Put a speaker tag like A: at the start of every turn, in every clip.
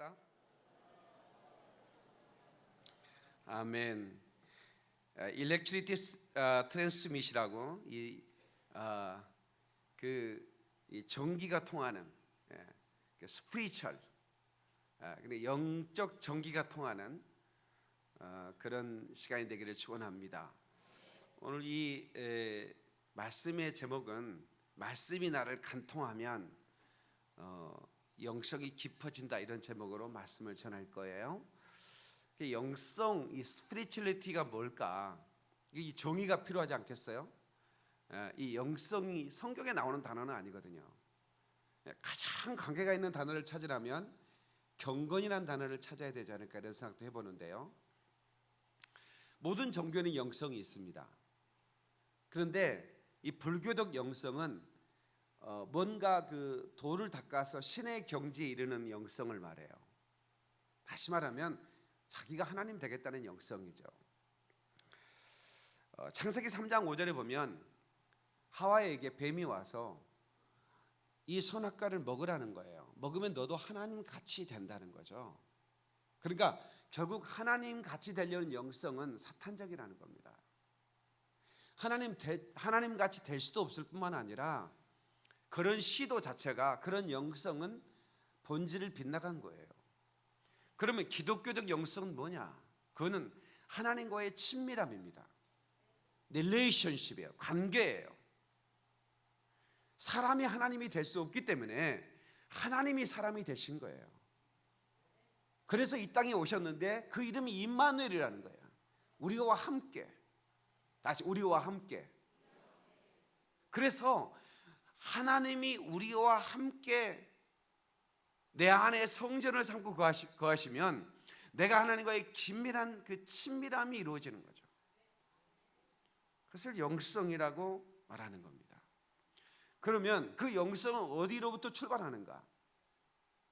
A: 시작합시다. 아멘. 일렉트리티 트랜스미시라고 이 전기가 통하는 스피리추얼, 영적 전기가 통하는 그런 시간이 되기를 축원합니다. 오늘 이 말씀의 제목은 말씀이 나를 간통하면 영성이 깊어진다, 이런 제목으로 말씀을 전할 거예요. 영성, 이 스피리추얼리티가 뭘까? 이 정의가 필요하지 않겠어요? 이 영성이 성경에 나오는 단어는 아니거든요. 가장 관계가 있는 단어를 찾으려면 경건이라는 단어를 찾아야 되지 않을까, 이런 생각도 해보는데요. 모든 종교는 영성이 있습니다. 그런데 이 불교적 영성은 뭔가 그 도를 닦아서 신의 경지에 이르는 영성을 말해요. 다시 말하면 자기가 하나님 되겠다는 영성이죠. 창세기 3장 5절에 보면 하와에게 뱀이 와서 이 선악과를 먹으라는 거예요. 먹으면 너도 하나님 같이 된다는 거죠. 그러니까 결국 하나님 같이 되려는 영성은 사탄적이라는 겁니다. 하나님 같이 될 수도 없을 뿐만 아니라 그런 시도 자체가, 그런 영성은 본질을 빗나간 거예요. 그러면 기독교적 영성은 뭐냐? 그거는 하나님과의 친밀함입니다. 릴레이션십이에요. 관계예요. 사람이 하나님이 될 수 없기 때문에 하나님이 사람이 되신 거예요. 그래서 이 땅에 오셨는데 그 이름이 임마누엘이라는 거예요. 우리와 함께. 다시, 우리와 함께. 그래서 하나님이 우리와 함께 내 안에 성전을 삼고 거하시면 내가 하나님과의 긴밀한 그 친밀함이 이루어지는 거죠. 그것을 영성이라고 말하는 겁니다. 그러면 그 영성은 어디로부터 출발하는가?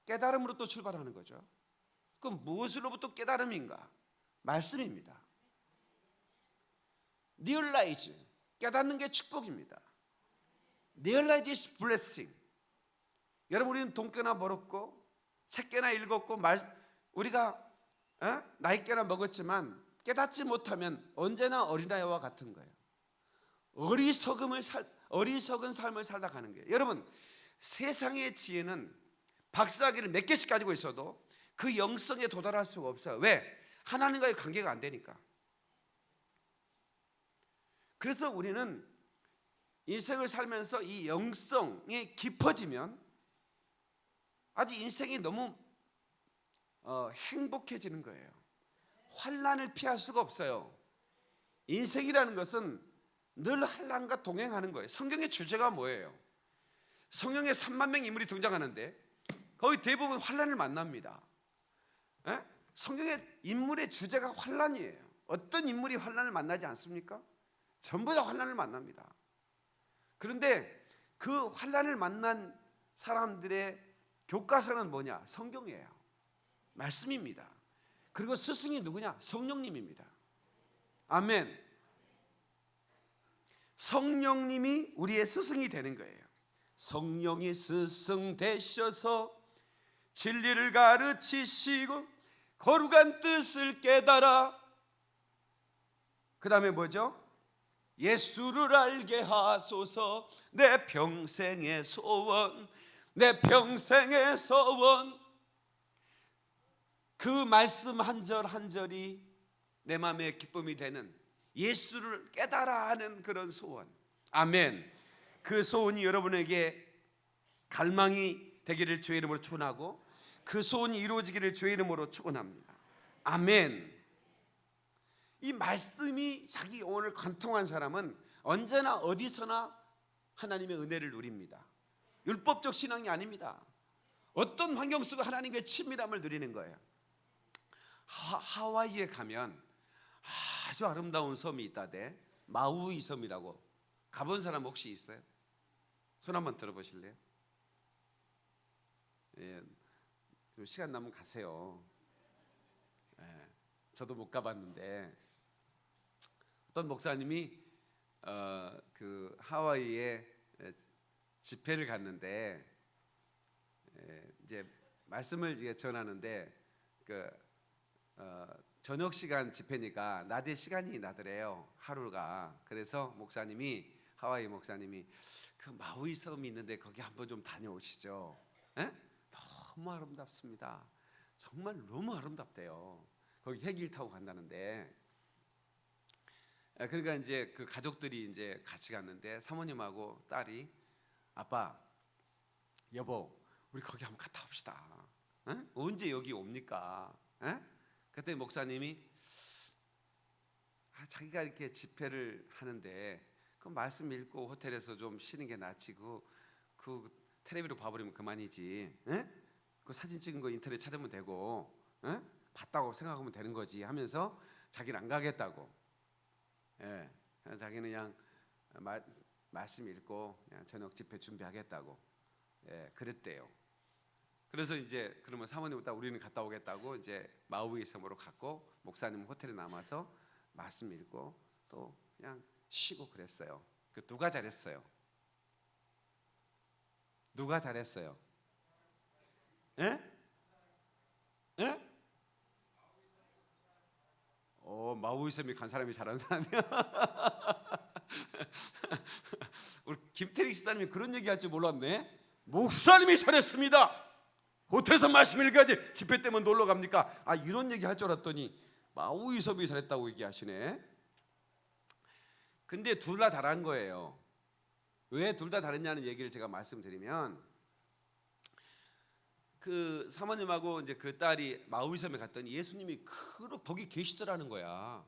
A: 깨달음으로부터 출발하는 거죠. 그럼 무엇으로부터 깨달음인가? 말씀입니다. Realize, 깨닫는 게 축복입니다. Realize is blessing. 여러분, 우리는 돈깨나 벌었고 책깨나 읽었고 우리가 나이깨나 먹었지만 깨닫지 못하면 언제나 어린아이와 같은 거예요. 어리석은 삶을 살다 가는 거예요. 여러분, 세상의 지혜는 박사학위를 몇 개씩 가지고 있어도 그 영성에 도달할 수가 없어요. 왜? 하나님과의 관계가 안 되니까. 그래서 우리는 인생을 살면서 이 영성이 깊어지면 아주 인생이 너무 행복해지는 거예요. 환난을 피할 수가 없어요. 인생이라는 것은 늘 환난과 동행하는 거예요. 성경의 주제가 뭐예요? 성경에 3만 명 인물이 등장하는데 거의 대부분 환난을 만납니다. 성경의 인물의 주제가 환난이에요. 어떤 인물이 환난을 만나지 않습니까? 전부 다 환난을 만납니다. 그런데 그 환난을 만난 사람들의 교과서는 뭐냐? 성경이에요. 말씀입니다. 그리고 스승이 누구냐? 성령님입니다. 아멘. 성령님이 우리의 스승이 되는 거예요. 성령이 스승 되셔서 진리를 가르치시고 거룩한 뜻을 깨달아, 그 다음에 뭐죠? 예수를 알게 하소서. 내 평생의 소원, 내 평생의 소원. 그 말씀 한 절 한 절이 내 마음의 기쁨이 되는, 예수를 깨달아 하는 그런 소원. 아멘. 그 소원이 여러분에게 갈망이 되기를 주의 이름으로 축원하고 그 소원이 이루어지기를 주의 이름으로 축원합니다. 아멘. 이 말씀이 자기 영혼을 관통한 사람은 언제나 어디서나 하나님의 은혜를 누립니다. 율법적 신앙이 아닙니다. 어떤 환경 속에 하나님의 친밀함을 누리는 거예요. 하와이에 가면 아주 아름다운 섬이 있다대. 마우이 섬이라고. 가본 사람 혹시 있어요? 손 한번 들어보실래요? 예, 시간 나면 가세요. 예, 저도 못 가봤는데 어떤 목사님이 그 하와이에 집회를 갔는데 이제 말씀을 이제 전하는데 저녁 시간 집회니까 낮에 시간이 나더래요, 하루가. 그래서 하와이 목사님이 그 마우이 섬이 있는데 거기 한번 좀 다녀오시죠. 에? 너무 아름답습니다. 정말 너무 아름답대요. 거기 헬기를 타고 간다는데. 그러니까 이제 그 가족들이 이제 같이 갔는데 사모님하고 딸이 아빠, 여보, 우리 거기 한번 갔다 옵시다. 에? 언제 여기 옵니까? 에? 그때 목사님이 자기가 이렇게 집회를 하는데 그 말씀 읽고 호텔에서 좀 쉬는 게 낫지 그 텔레비로 봐버리면 그만이지. 에? 그 사진 찍은 거 인터넷 찾으면 되고, 에? 봤다고 생각하면 되는 거지 하면서 자기는 안 가겠다고. 예, 자기는 그냥 말씀 읽고 그냥 저녁 집회 준비하겠다고. 예, 그랬대요. 그래서 이제 그러면 사모님 딱 우리는 갔다 오겠다고 이제 마우이 섬으로 갔고 목사님 호텔에 남아서 말씀 읽고 또 그냥 쉬고 그랬어요. 그 누가 잘했어요? 누가 잘했어요? 예? 예? 마우이 섬에 간 사람이 잘하는 사람이야. 우리 김태릭 시사님이 그런 얘기할 줄 몰랐네. 목사님이 잘했습니다. 호텔에서 말씀 읽어야지 집회 때문에 놀러 갑니까? 이런 얘기 할 줄 알았더니 마우이 섬이 잘했다고 얘기하시네. 근데 둘 다 잘한 거예요. 왜 둘 다 잘했냐는 얘기를 제가 말씀드리면, 그 사모님하고 이제 그 딸이 마우이 섬에 갔더니 예수님이 거기 계시더라는 거야.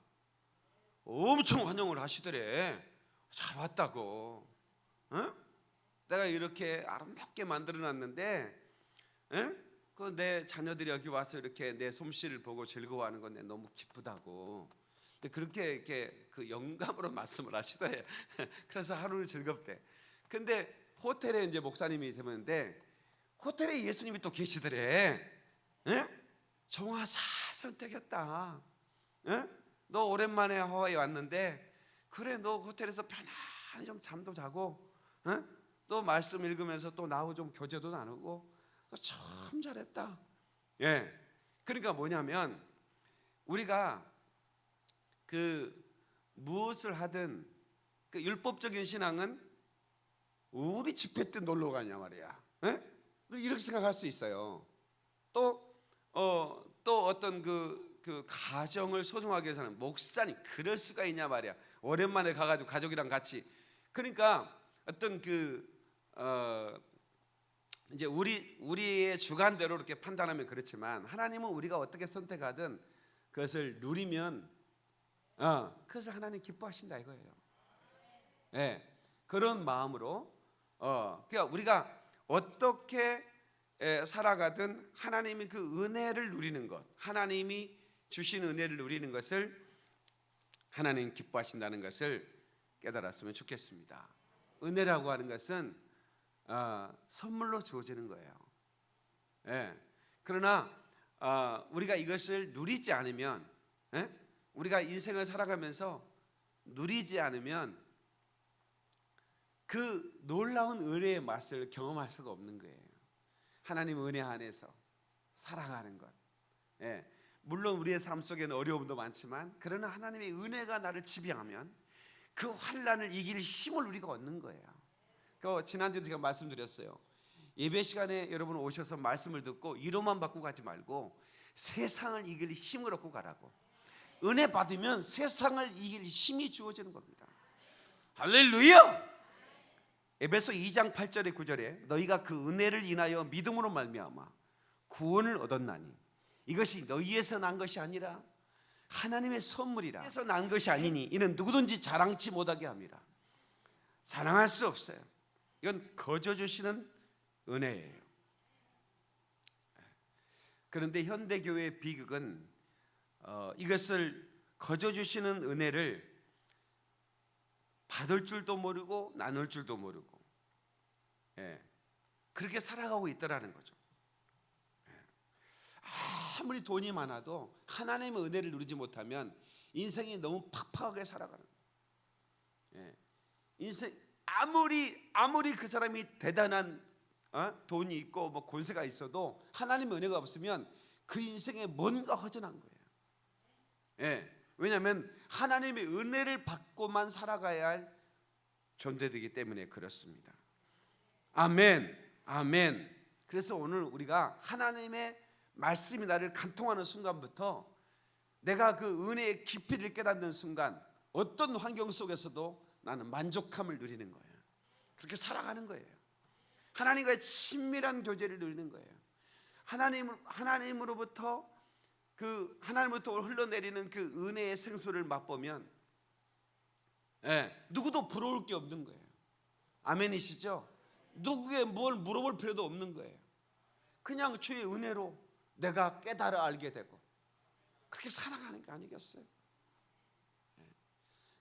A: 엄청 환영을 하시더래. 잘 왔다고. 응? 내가 이렇게 아름답게 만들어놨는데, 그 내 자녀들이 여기 와서 이렇게 내 솜씨를 보고 즐거워하는 건 너무 기쁘다고. 근데 그렇게 이렇게 그 영감으로 말씀을 하시더래. 그래서 하루를 즐겁대. 근데 호텔에 이제 목사님이 되는데 호텔에 예수님이 또 계시더래. 정화 잘 선택했다. 너 오랜만에 하와이 왔는데 그래, 너 호텔에서 편안히 좀 잠도 자고, 또 말씀 읽으면서 또 나하고 좀 교제도 나누고, 너 참 잘했다. 예, 그러니까 뭐냐면 우리가 그 무엇을 하든 그 율법적인 신앙은 우리 집회 때 놀러 가냐 말이야. 이렇게 생각할 수 있어요. 또 어떤 그 가정을 소중하게 사는 목사님 그럴 수가 있냐 말이야. 오랜만에 가가지고 가족이랑 같이. 그러니까 어떤 이제 우리의 주관대로 이렇게 판단하면 그렇지만 하나님은 우리가 어떻게 선택하든 그것을 누리면 그것을 하나님 기뻐하신다 이거예요. 예, 그런 마음으로 그러니까 우리가 어떻게 살아가든 하나님이 그 은혜를 누리는 것, 하나님이 주신 은혜를 누리는 것을 하나님 기뻐하신다는 것을 깨달았으면 좋겠습니다. 은혜라고 하는 것은 선물로 주어지는 거예요. 예. 그러나 우리가 이것을 누리지 않으면, 우리가 인생을 살아가면서 누리지 않으면 그 놀라운 은혜의 맛을 경험할 수가 없는 거예요. 하나님 은혜 안에서 살아가는 것. 예. 물론 우리의 삶 속에는 어려움도 많지만 그러나 하나님의 은혜가 나를 지배하면 그 환난을 이길 힘을 우리가 얻는 거예요. 지난주에 제가 말씀드렸어요. 예배 시간에 여러분 오셔서 말씀을 듣고 위로만 받고 가지 말고 세상을 이길 힘을 얻고 가라고. 은혜 받으면 세상을 이길 힘이 주어지는 겁니다. 할렐루야. 에베소 2장 8절에 9절에 너희가 그 은혜를 인하여 믿음으로 말미암아 구원을 얻었나니 이것이 너희에서 난 것이 아니라 하나님의 선물이라. 에서 난 것이 아니니 이는 누구든지 자랑치 못하게 합니다. 자랑할 수 없어요. 이건 거저 주시는 은혜예요. 그런데 현대교회의 비극은 이것을 거저 주시는 은혜를 받을 줄도 모르고 나눌 줄도 모르고, 그렇게 살아가고 있더라는 거죠. 아무리 돈이 많아도 하나님의 은혜를 누리지 못하면 인생이 너무 팍팍하게 살아가는 거예요. 인생 아무리 그 사람이 대단한 돈이 있고 뭐 권세가 있어도 하나님의 은혜가 없으면 그 인생에 뭔가 허전한 거예요. 예. 왜냐하면 하나님의 은혜를 받고만 살아가야 할 존재되기 때문에 그렇습니다. 아멘. 아멘. 그래서 오늘 우리가 하나님의 말씀이 나를 간통하는 순간부터 내가 그 은혜의 깊이를 깨닫는 순간 어떤 환경 속에서도 나는 만족함을 누리는 거예요. 그렇게 살아가는 거예요. 하나님과의 친밀한 교제를 누리는 거예요. 하나님으로부터 흘러내리는 그 은혜의 생수를 맛보면 누구도 부러울 게 없는 거예요. 아멘이시죠? 누구에게 뭘 물어볼 필요도 없는 거예요. 그냥 주의 은혜로 내가 깨달아 알게 되고 그렇게 살아가는 게 아니겠어요?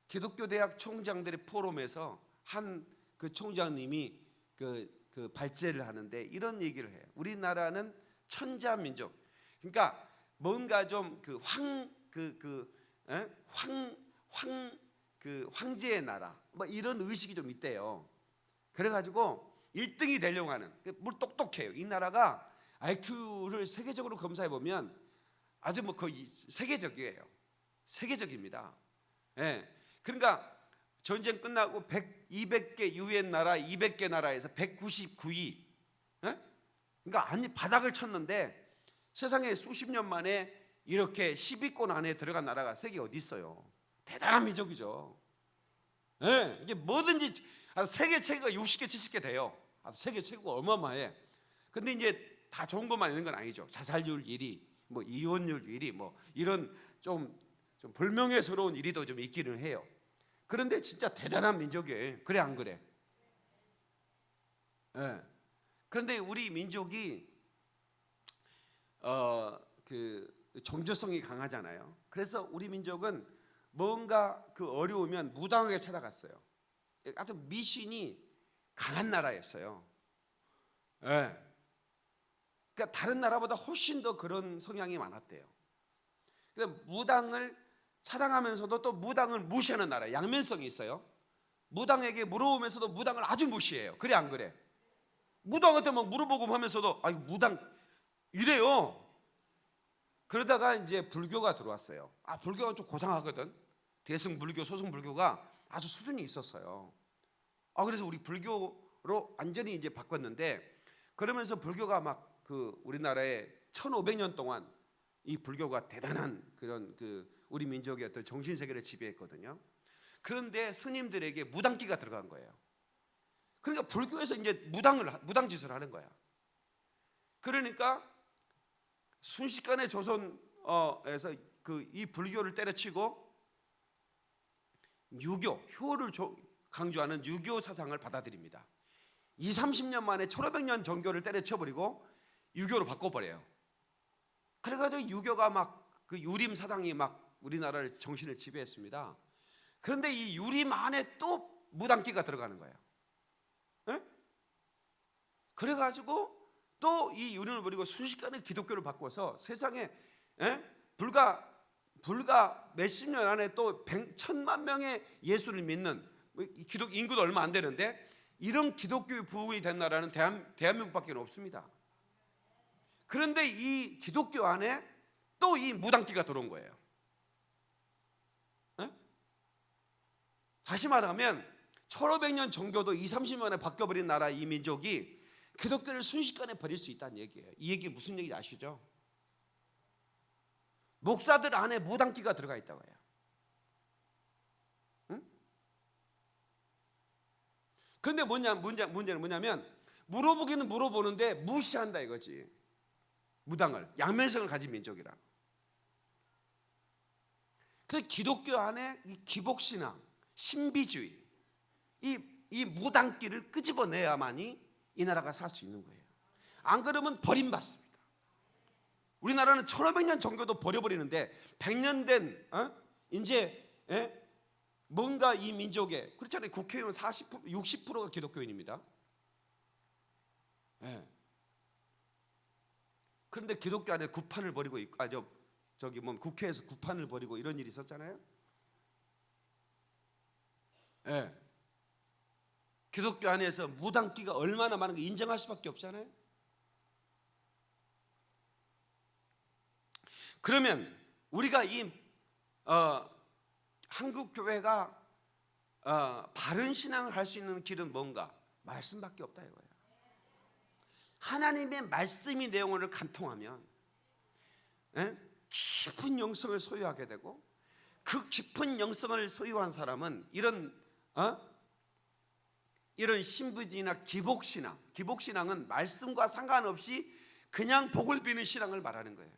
A: 기독교 대학 총장들의 포럼에서 한 그 총장님이 그 발제를 하는데 이런 얘기를 해요. 우리나라는 천자 민족. 그러니까 뭔가 좀 황제의 나라 뭐 이런 의식이 좀 있대요. 그래가지고 1등이 되려고 하는, 뭘 똑똑해요. 이 나라가 IQ를 세계적으로 검사해 보면 아주 뭐 거의 세계적이에요. 세계적입니다. 그러니까 전쟁 끝나고 200개 유엔 나라 200개 나라에서 199위. 그러니까 아니 바닥을 쳤는데 세상에 수십 년 만에 이렇게 10위권 안에 들어간 나라가 세계 어디 있어요? 대단한 민족이죠. 이게 뭐든지 세계 최고가 60개 70개 돼요. 세계 최고가 어마어마해. 근데 이제 다 좋은 것만 있는 건 아니죠. 자살률 1위, 뭐 이혼율 1위, 뭐 이런 좀 불명예스러운 일이도 좀 있기는 해요. 그런데 진짜 대단한 민족이에요. 그래 안 그래? 그런데 우리 민족이 그 정조성이 강하잖아요. 그래서 우리 민족은 뭔가 그 어려우면 무당에게 찾아갔어요. 아주 미신이 강한 나라였어요. 그러니까 다른 나라보다 훨씬 더 그런 성향이 많았대요. 그래서 무당을 차당하면서도 또 무당을 무시하는 나라, 양면성이 있어요. 무당에게 물어보면서도 무당을 아주 무시해요. 그래 안 그래? 무당한테 막 물어보고 하면서도 아이 무당 이래요. 그러다가 이제 불교가 들어왔어요. 불교가 좀 고상하거든. 대승불교, 소승불교가 아주 수준이 있었어요. 그래서 우리 불교로 완전히 이제 바꿨는데, 그러면서 불교가 막 그 우리나라에 1500년 동안 이 불교가 대단한 그런 우리 민족의 어떤 정신 세계를 지배했거든요. 그런데 스님들에게 무당기가 들어간 거예요. 그러니까 불교에서 이제 무당짓을 하는 거야. 그러니까 순식간에 조선에서 이 불교를 때려치고 유교, 효를 강조하는 유교 사상을 받아들입니다. 20-30년 만에 1500년 정교를 때려쳐버리고 유교로 바꿔버려요. 그래가지고 유교가 막 그 유림 사상이 막 우리나라를 정신을 지배했습니다. 그런데 이 유림 안에 또 무당기가 들어가는 거예요. 그래가지고 또 이 유림을 버리고 순식간에 기독교를 바꿔서 세상에 불과 몇십 년 안에 또 1,000만 명의 예수를 믿는, 기독 인구도 얼마 안 되는데 이런 기독교의 부흥이 된 나라는 대한민국밖에 없습니다. 그런데 이 기독교 안에 또 이 무당기가 들어온 거예요. 다시 말하면 1500년 정교도 20-30년 만에 바뀌어버린 나라 이 민족이 기독교를 순식간에 버릴 수 있다는 얘기예요. 이 얘기 무슨 얘기인지 아시죠? 목사들 안에 무당기가 들어가 있다고 해요. 그런데 문제는 뭐냐면 물어보기는 물어보는데 무시한다 이거지. 무당을, 양면성을 가진 민족이라. 그래서 기독교 안에 이 기복신앙, 신비주의, 이 무당기를 끄집어내야만이 이 나라가 살 수 있는 거예요. 안 그러면 버림받습니다. 우리나라는 1500년 정교도 버려버리는데 100년 된 이제 뭔가 이 민족에, 그렇잖아요. 국회의원 40%, 60%가 기독교인입니다. 그런데 기독교 안에 구판을 벌이고 있고, 국회에서 구판을 벌이고 이런 일이 있었잖아요. 기독교 안에서 무당기가 얼마나 많은 거 인정할 수밖에 없잖아요. 그러면 우리가 이 한국 교회가 바른 신앙을 할 수 있는 길은 뭔가? 말씀밖에 없다 이거예요. 하나님의 말씀이 내용을 간통하면 깊은 영성을 소유하게 되고, 그 깊은 영성을 소유한 사람은 이런 신부진이나 기복신앙은 말씀과 상관없이 그냥 복을 비는 신앙을 말하는 거예요.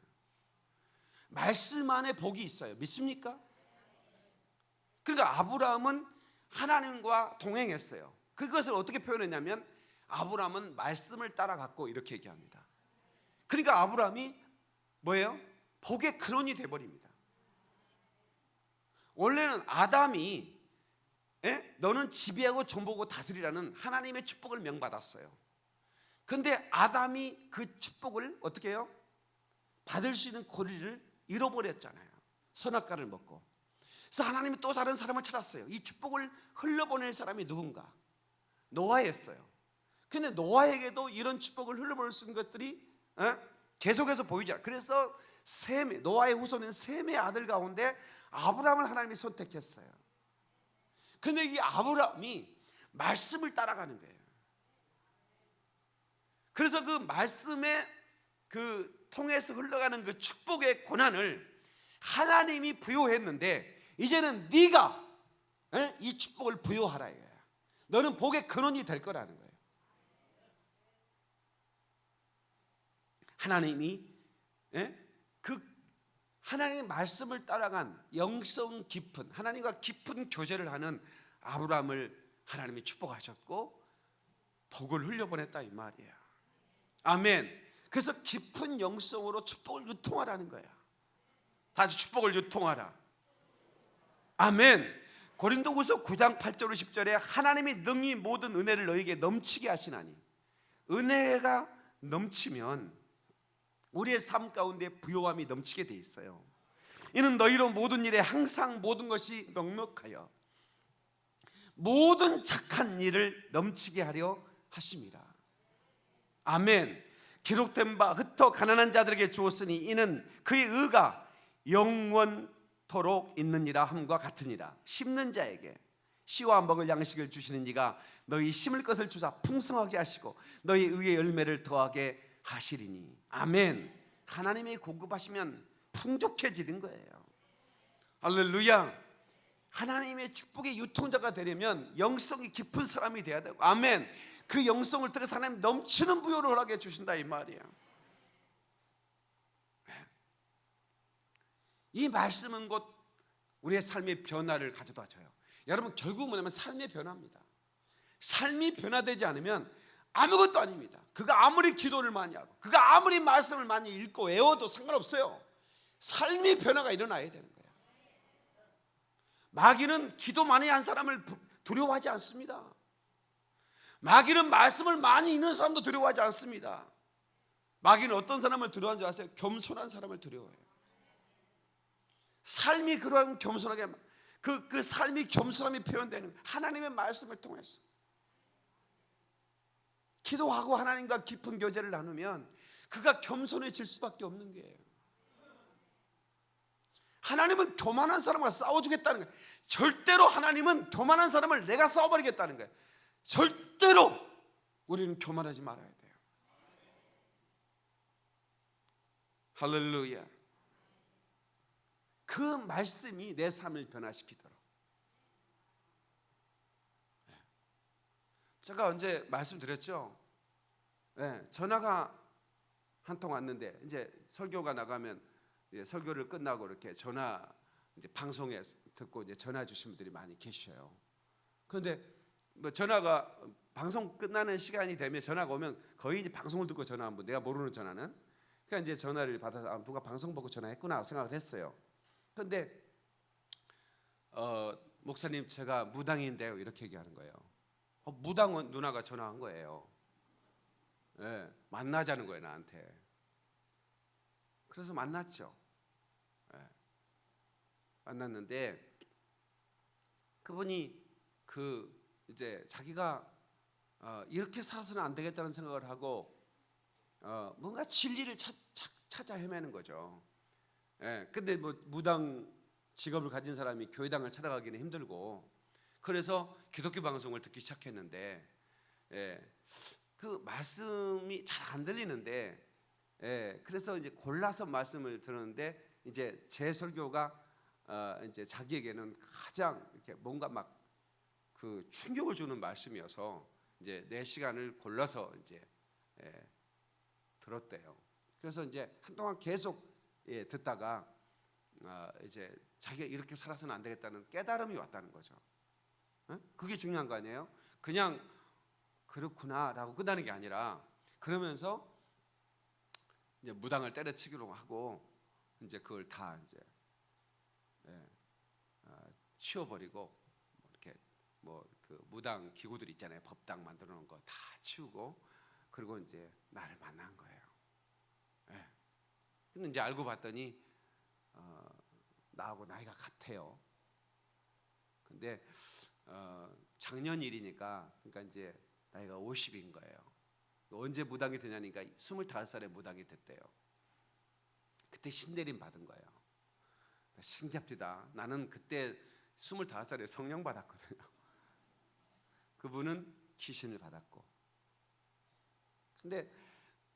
A: 말씀 안에 복이 있어요. 믿습니까? 그러니까 아브라함은 하나님과 동행했어요. 그것을 어떻게 표현했냐면 아브라함은 말씀을 따라갔고 이렇게 얘기합니다. 그러니까 아브라함이 뭐예요? 복의 근원이 돼버립니다. 원래는 아담이 너는 지배하고 정복하고 다스리라는 하나님의 축복을 명받았어요. 그런데 아담이 그 축복을 어떻게 해요? 받을 수 있는 권리를 잃어버렸잖아요. 선악과를 먹고. 그래서 하나님이 또 다른 사람을 찾았어요. 이 축복을 흘러보낼 사람이 누군가? 노아였어요. 근데 노아에게도 이런 축복을 흘러보낼 수 있는 것들이 계속해서 보이죠. 그래서 노아의 후손인 셈의 아들 가운데 아브라함을 하나님이 선택했어요. 근데 이 아브라함이 말씀을 따라가는 거예요. 그래서 그 말씀에 통해서 흘러가는 그 축복의 고난을 하나님이 부여했는데, 이제는 네가 이 축복을 부여하라 이거야. 너는 복의 근원이 될 거라는 거예요. 하나님이 그 하나님의 말씀을 따라간 영성 깊은, 하나님과 깊은 교제를 하는 아브라함을 하나님이 축복하셨고 복을 흘려보냈다 이 말이에요. 아멘. 그래서 깊은 영성으로 축복을 유통하라는 거야. 다시 축복을 유통하라. 아멘. 고린도후서 9장 8절 10절에 하나님이 능히 모든 은혜를 너에게 넘치게 하시나니, 은혜가 넘치면 우리의 삶 가운데 부요함이 넘치게 돼 있어요. 이는 너희로 모든 일에 항상 모든 것이 넉넉하여 모든 착한 일을 넘치게 하려 하심이라. 아멘. 기록된 바 흩어 가난한 자들에게 주었으니 이는 그의 의가 영원토록 있느니라 함과 같으니라. 심는 자에게 씨와 먹을 양식을 주시는 이가 너희 심을 것을 주사 풍성하게 하시고 너희 의의 열매를 더하게 하시리니. 아멘. 하나님이 공급하시면 풍족해지는 거예요. 할렐루야. 하나님의 축복의 유통자가 되려면 영성이 깊은 사람이 돼야 되고, 아멘. 그 영성을 통해서 하나님 넘치는 부요를 허락해 주신다 이 말이에요. 이 말씀은 곧 우리의 삶의 변화를 가져다 줘요. 여러분, 결국 뭐냐면 삶의 변화입니다. 삶이 변화되지 않으면 아무것도 아닙니다. 그가 아무리 기도를 많이 하고 그가 아무리 말씀을 많이 읽고 외워도 상관없어요. 삶의 변화가 일어나야 되는 거예요. 마귀는 기도 많이 한 사람을 두려워하지 않습니다. 마귀는 말씀을 많이 읽는 사람도 두려워하지 않습니다. 마귀는 어떤 사람을 두려워하는 줄 아세요? 겸손한 사람을 두려워해요. 삶이 그러한 겸손하게, 그 삶이 겸손함이 표현되는 하나님의 말씀을 통해서 기도하고 하나님과 깊은 교제를 나누면 그가 겸손해질 수밖에 없는 거예요. 하나님은 교만한 사람과 싸워주겠다는 거예요. 절대로 하나님은 교만한 사람을 내가 싸워버리겠다는 거예요. 절대로 우리는 교만하지 말아야 돼요. 할렐루야. 그 말씀이 내 삶을 변화시키도록. 제가 언제 말씀드렸죠? 네, 전화가 한 통 왔는데, 이제 설교가 나가면 설교를 끝나고 이렇게 전화, 이제 방송에 듣고 이제 전화 주신 분들이 많이 계셔요. 그런데 뭐 전화가 방송 끝나는 시간이 되면 전화가 오면 거의 이제 방송을 듣고 전화한 분, 내가 모르는 전화는, 그러니까 이제 전화를 받아서 누가 방송 보고 전화했구나 생각을 했어요. 그런데 목사님 제가 무당인데요 이렇게 얘기하는 거예요. 무당은 누나가 전화한 거예요. 네, 만나자는 거예요 나한테. 그래서 만났죠. 네, 만났는데 그분이 이제 자기가 이렇게 살아서는 안 되겠다는 생각을 하고 뭔가 진리를 찾아 헤매는 거죠. 예, 근데 뭐 무당 직업을 가진 사람이 교회당을 찾아가기는 힘들고, 그래서 기독교 방송을 듣기 시작했는데, 예, 그 말씀이 잘 안 들리는데, 예, 그래서 이제 골라서 말씀을 들었는데, 이제 제 설교가 이제 자기에게는 가장 이렇게 뭔가 막 그 충격을 주는 말씀이어서 이제 내 시간을 골라서 이제 들었대요. 그래서 이제 한동안 계속 듣다가 이제 자기가 이렇게 살아서는 안 되겠다는 깨달음이 왔다는 거죠. 그게 중요한 거 아니에요? 그냥 그렇구나라고 끝나는 게 아니라, 그러면서 이제 무당을 때려치기로 하고 이제 그걸 다 이제 치워버리고, 이렇게 뭐 그 무당 기구들 있잖아요. 법당 만들어 놓은 거 다 치우고, 그리고 이제 나를 만난 거예요. 근데 이제 알고 봤더니 나하고 나이가 같아요. 근데 작년 일이니까, 그러니까 이제 나이가 50인 거예요. 언제 무당이 되냐니까 25살에 무당이 됐대요. 그때 신내림 받은 거예요. 신기합니다. 나는 그때 25살에 성령 받았거든요. 그분은 귀신을 받았고. 근데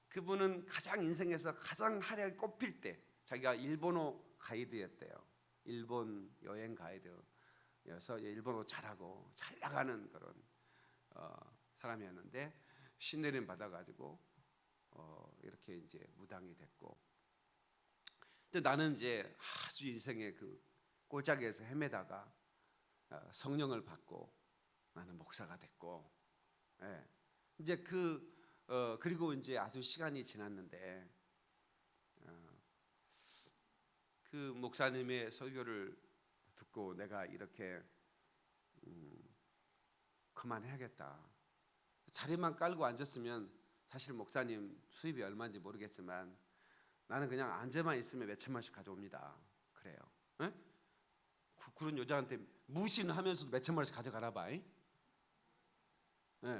A: 그분은 가장 인생에서 가장 활약이 꼽힐 때, 자기가 일본어 가이드였대요. 일본 여행 가이드여서 일본어 잘하고 잘 나가는 그런 사람이었는데, 신내림 받아가지고 이렇게 이제 무당이 됐고. 근데 나는 이제 아주 인생의 그 골짜기에서 헤매다가 성령을 받고 나는 목사가 됐고, 이제 그리고 이제 아주 시간이 지났는데, 그 목사님의 설교를 듣고 내가 이렇게 그만해야겠다. 자리만 깔고 앉았으면 사실 목사님 수입이 얼마인지 모르겠지만 나는 그냥 앉아만 있으면 몇 천만씩 가져옵니다. 그래요. 에? 그런 여자한테 무시는 하면서도 몇 천만씩 가져가나 봐.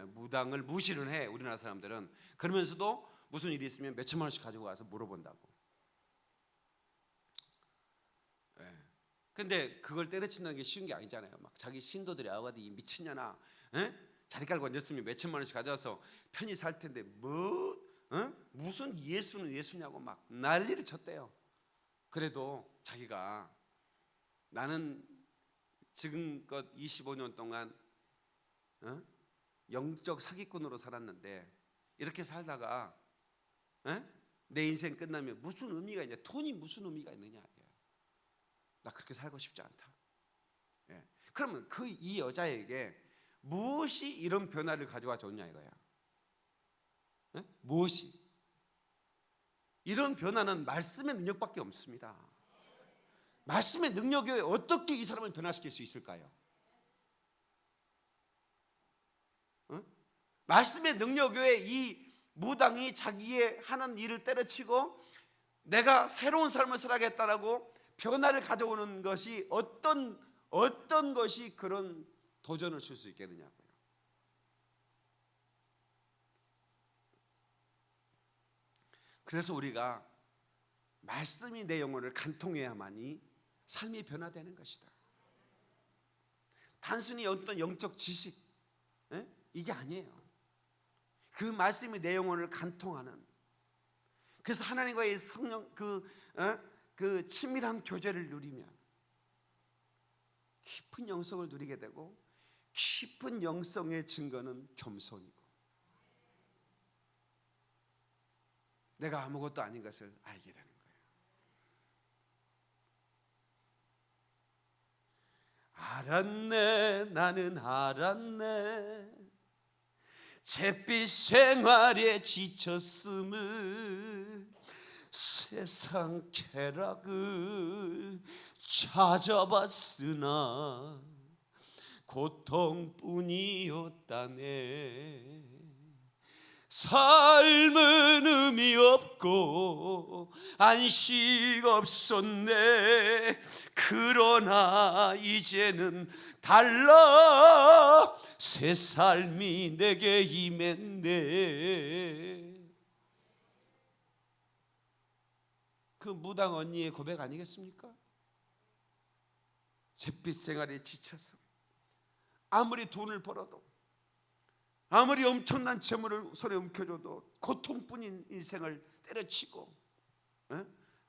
A: 무당을 무시를 해, 우리나라 사람들은. 그러면서도 무슨 일이 있으면 몇 천만 원씩 가지고 가서 물어본다고. 근데 그걸 때려친다는 게 쉬운 게 아니잖아요. 막 자기 신도들이 아우가디 이 미친년아, 자리 깔고 앉았으면 몇 천만 원씩 가져와서 편히 살 텐데 무슨 예수는 예수냐고 막 난리를 쳤대요. 그래도 자기가, 나는 지금껏 25년 동안 영적 사기꾼으로 살았는데, 이렇게 살다가 내 인생 끝나면 무슨 의미가 있냐, 돈이 무슨 의미가 있느냐, 나 그렇게 살고 싶지 않다. 그러면 이 여자에게 무엇이 이런 변화를 가져와 줬냐 이거야. 무엇이? 이런 변화는 말씀의 능력밖에 없습니다. 말씀의 능력 외에 어떻게 이 사람을 변화시킬 수 있을까요? 말씀의 능력 외에 이 무당이 자기의 하는 일을 때려치고 내가 새로운 삶을 살아야겠다라고 변화를 가져오는 것이 어떤 것이 그런 도전을 줄 수 있겠느냐고요. 그래서 우리가 말씀이 내 영혼을 간통해야만이 삶이 변화되는 것이다. 단순히 어떤 영적 지식 이게 아니에요. 그 말씀이 내 영혼을 간통하는, 그래서 하나님과의 성령 그 친밀한 교제를 누리면 깊은 영성을 누리게 되고, 깊은 영성의 증거는 겸손이고, 내가 아무것도 아닌 것을 알게 되는 거예요. 알았네, 나는 알았네, 잿빛 생활에 지쳤음을, 세상 쾌락을 찾아봤으나 고통뿐이었다네. 삶은 의미 없고 안식 없었네. 그러나 이제는 달라. 새 삶이 내게 임했네. 그 무당 언니의 고백 아니겠습니까? 잿빛 생활에 지쳐서 아무리 돈을 벌어도, 아무리 엄청난 재물을 손에 움켜줘도 고통뿐인 인생을 때려치고,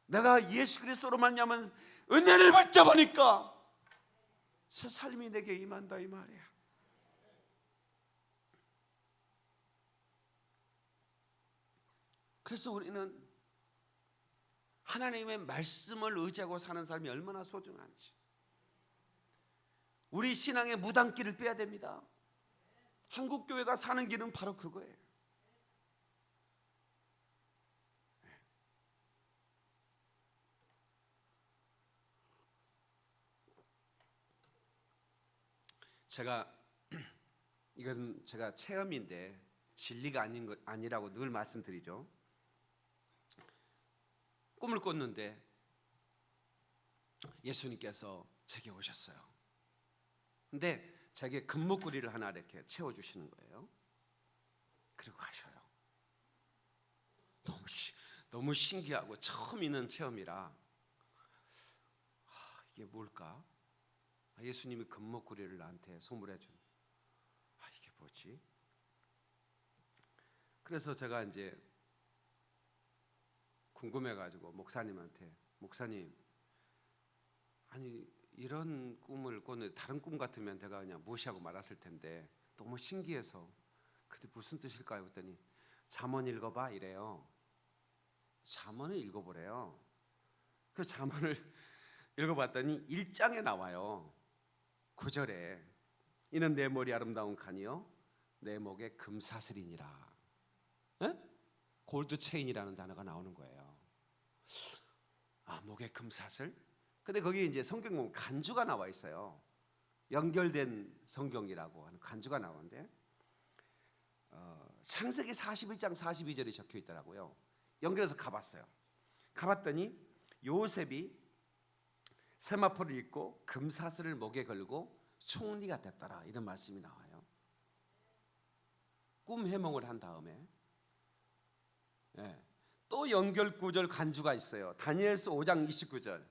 A: 내가 예수 그리스도로 말미암은 은혜를 받자 보니까 새 삶이 내게 임한다, 이 말이야. 그래서 우리는 하나님의 말씀을 의지하고 사는 삶이 얼마나 소중한지, 우리 신앙의 무당길을 빼야 됩니다. 한국교회가 사는 길은 바로 그거예요. 제가 이건 제가 체험인데 진리가 아니라고 늘 말씀드리죠. 꿈을 꿨는데 예수님께서 제게 오셨어요. 근데 제게 금목걸이를 하나 이렇게 채워주시는 거예요. 그리고 가셔요. 너무 신기하고 처음 있는 체험이라 이게 뭘까? 예수님이 금목걸이를 나한테 선물해 준. 이게 뭐지? 그래서 제가 이제 궁금해가지고 목사님한테, 목사님, 아니 이런 꿈을 꿨는데 다른 꿈 같으면 제가 그냥 무시하고 말았을 텐데 너무 신기해서 그게 무슨 뜻일까요? 그랬더니 잠언 읽어봐 이래요. 잠언을 읽어보래요. 그 잠언을 읽어봤더니 1장에 나와요. 9절에 이는 내 머리 아름다운 칸이요 내 목에 금사슬이니라. 골드 체인이라는 단어가 나오는 거예요. 목에 금사슬? 근데 거기 이제 성경 보면 간주가 나와 있어요. 연결된 성경이라고 하는 간주가 나오는데 창세기 41장 42절이 적혀 있더라고요. 연결해서 가봤어요. 가봤더니 요셉이 세마포를 입고 금사슬을 목에 걸고 총리가 됐더라, 이런 말씀이 나와요. 꿈 해몽을 한 다음에 또 연결 구절 간주가 있어요. 다니엘서 5장 29절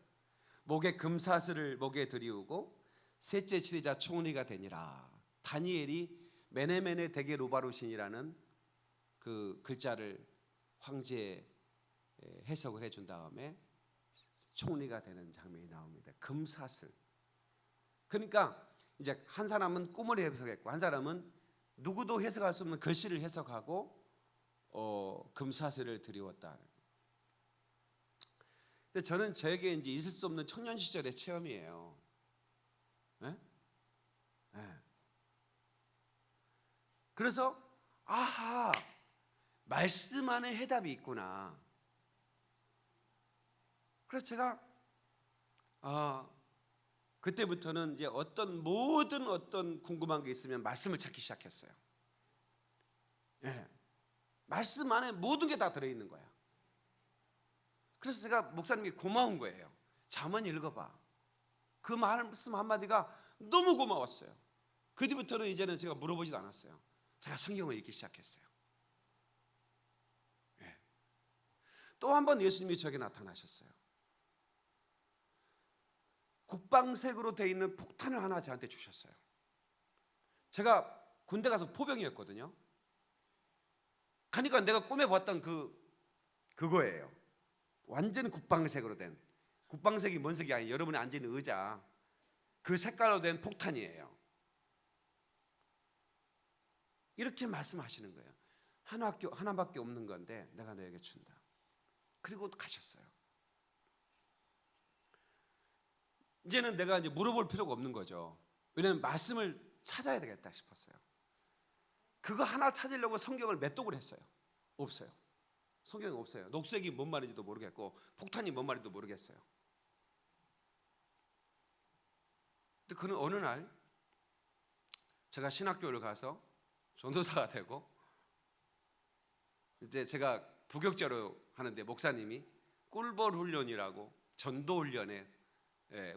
A: 목에 금사슬을 목에 들이우고 셋째 치리자 총리가 되니라. 다니엘이 메네메네 데게 루바루신이라는 그 글자를 황제에 해석을 해준 다음에 총리가 되는 장면이 나옵니다. 금사슬. 그러니까 이제 한 사람은 꿈을 해석했고 한 사람은 누구도 해석할 수 없는 글씨를 해석하고 금사슬을 드리웠다. 근데 저는 저에게 이제 있을 수 없는 청년 시절의 체험이에요. 그래서 말씀 안에 해답이 있구나. 그래서 제가 그때부터는 이제 어떤 궁금한 게 있으면 말씀을 찾기 시작했어요. 말씀 안에 모든 게 다 들어있는 거야. 그래서 제가 목사님께 고마운 거예요. 잠언 읽어봐. 그 말씀 한마디가 너무 고마웠어요. 그 뒤부터는 이제는 제가 물어보지도 않았어요. 제가 성경을 읽기 시작했어요. 또 한 번 예수님이 저에게 나타나셨어요. 국방색으로 되어 있는 폭탄을 하나 저한테 주셨어요. 제가 군대 가서 포병이었거든요. 가니까 내가 꿈에 봤던 그거예요. 완전 국방색으로 된, 국방색이 뭔 색이 아니에요. 여러분이 앉아있는 의자 그 색깔로 된 폭탄이에요. 이렇게 말씀하시는 거예요. 하나밖에 없는 건데 내가 너에게 준다. 그리고 가셨어요. 이제는 내가 이제 물어볼 필요가 없는 거죠. 왜냐하면 말씀을 찾아야 되겠다 싶었어요. 그거 하나 찾으려고 성경을 몇 독을 했어요. 없어요. 성경이 없어요. 녹색이 뭔 말인지도 모르겠고 폭탄이 뭔 말인지도 모르겠어요. 근데 그는 어느 날 제가 신학교를 가서 전도사가 되고 이제 제가 부격자로 하는데 목사님이 꿀벌 훈련이라고 전도 훈련에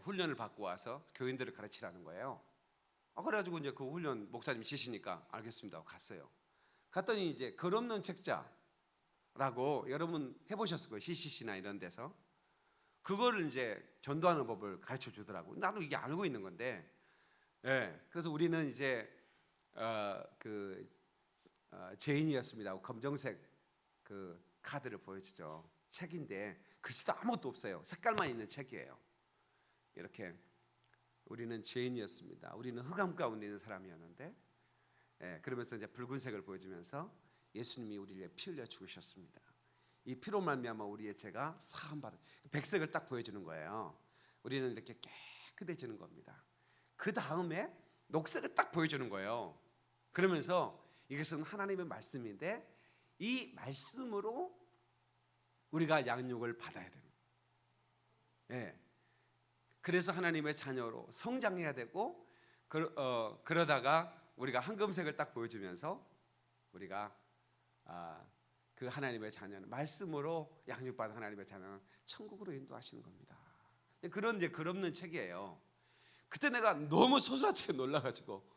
A: 훈련을 받고 와서 교인들을 가르치라는 거예요. 그래가지고 이제 그 훈련 목사님이 지시니까 알겠습니다 하고 갔어요. 갔더니 이제 글 없는 책자라고 여러분 해보셨을 거예요. CCC나 이런 데서 그거를 이제 전도하는 법을 가르쳐 주더라고. 나도 이게 알고 있는 건데, 그래서 우리는 이제 죄인이었습니다. 검정색 그 카드를 보여주죠. 책인데 글씨도 아무것도 없어요. 색깔만 있는 책이에요. 이렇게 우리는 죄인이었습니다. 우리는 흑암 가운데 있는 사람이었는데, 그러면서 이제 붉은색을 보여주면서 예수님이 우리를 위해 피 흘려 죽으셨습니다. 이 피로 말미암아 우리의 죄가 사함 받은 백색을 딱 보여주는 거예요. 우리는 이렇게 깨끗해지는 겁니다. 그 다음에 녹색을 딱 보여주는 거예요. 그러면서 이것은 하나님의 말씀인데 이 말씀으로 우리가 양육을 받아야 됩니다. 그래서 하나님의 자녀로 성장해야 되고 그러다가 우리가 황금색을 딱 보여주면서 우리가 그 하나님의 자녀는 말씀으로 양육받은 하나님의 자녀는 천국으로 인도하시는 겁니다. 그런 이제 글 없는 책이에요. 그때 내가 너무 소스라치게 놀라가지고,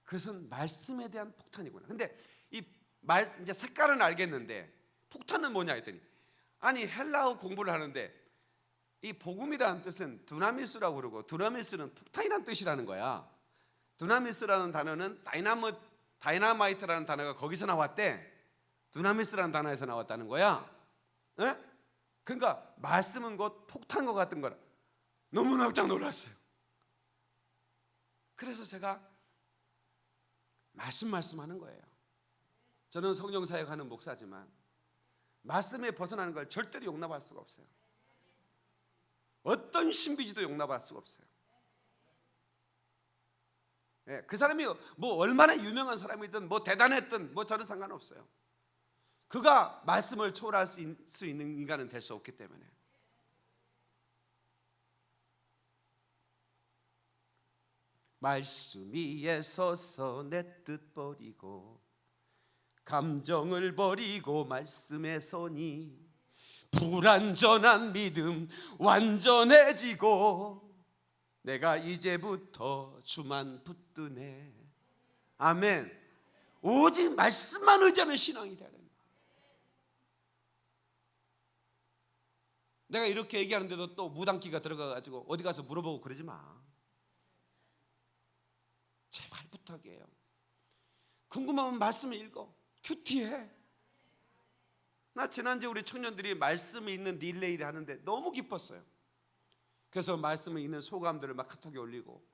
A: 그것은 말씀에 대한 폭탄이구나. 근데 이제 색깔은 알겠는데 폭탄은 뭐냐 했더니 아니 헬라어 공부를 하는데 이 복음이라는 뜻은 두나미스라고 그러고 두나미스는 폭탄이라는 뜻이라는 거야. 두나미스라는 단어는 다이나마이트라는 단어가 거기서 나왔대. 두나미스라는 단어에서 나왔다는 거야. 그러니까 말씀은 곧 폭탄과 같은 거라. 너무 깜짝 놀랐어요. 그래서 제가 말씀하는 거예요. 저는 성령 사역하는 목사지만 말씀에 벗어나는 걸 절대로 용납할 수가 없어요. 어떤 신비지도 용납할 수가 없어요. 그 사람이 뭐 얼마나 유명한 사람이든 뭐 대단했든 뭐 저는 상관없어요. 그가 말씀을 초월할 수 있는 인간은 될 수 없기 때문에. 말씀 위에 서서 내 뜻 버리고 감정을 버리고 말씀에 서니 불완전한 믿음 완전해지고 내가 이제부터 주만 붙드네. 아멘. 오직 말씀만 의지하는 신앙이 되는 거야. 내가 이렇게 얘기하는데도 또 무당기가 들어가가지고 어디 가서 물어보고 그러지 마. 제발 부탁이에요. 궁금하면 말씀을 읽어. 큐티해. 나 지난주에 우리 청년들이 말씀이 있는 릴레이를 하는데 너무 기뻤어요. 그래서 말씀을 읽는 소감들을 막 카톡에 올리고,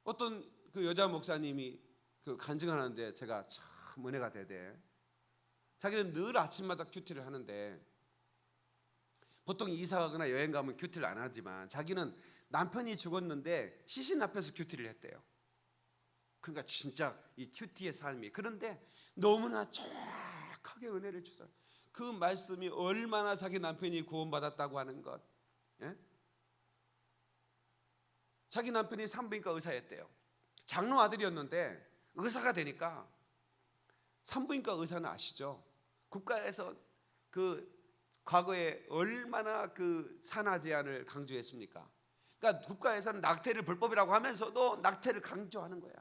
A: 어떤 그 여자 목사님이 그 간증하는데 제가 참 은혜가 되대. 자기는 늘 아침마다 큐티를 하는데 보통 이사 가거나 여행 가면 큐티를 안 하지만 자기는 남편이 죽었는데 시신 앞에서 큐티를 했대요. 그러니까 진짜 이 큐티의 삶이, 그런데 너무나 정확하게 은혜를 주더라. 그 말씀이 얼마나 자기 남편이 구원받았다고 하는 것. 자기 남편이 산부인과 의사였대요. 장로 아들이었는데 의사가 되니까, 산부인과 의사는 아시죠? 국가에서 그 과거에 얼마나 그 산하 제한을 강조했습니까? 그러니까 국가에서는 낙태를 불법이라고 하면서도 낙태를 강조하는 거야.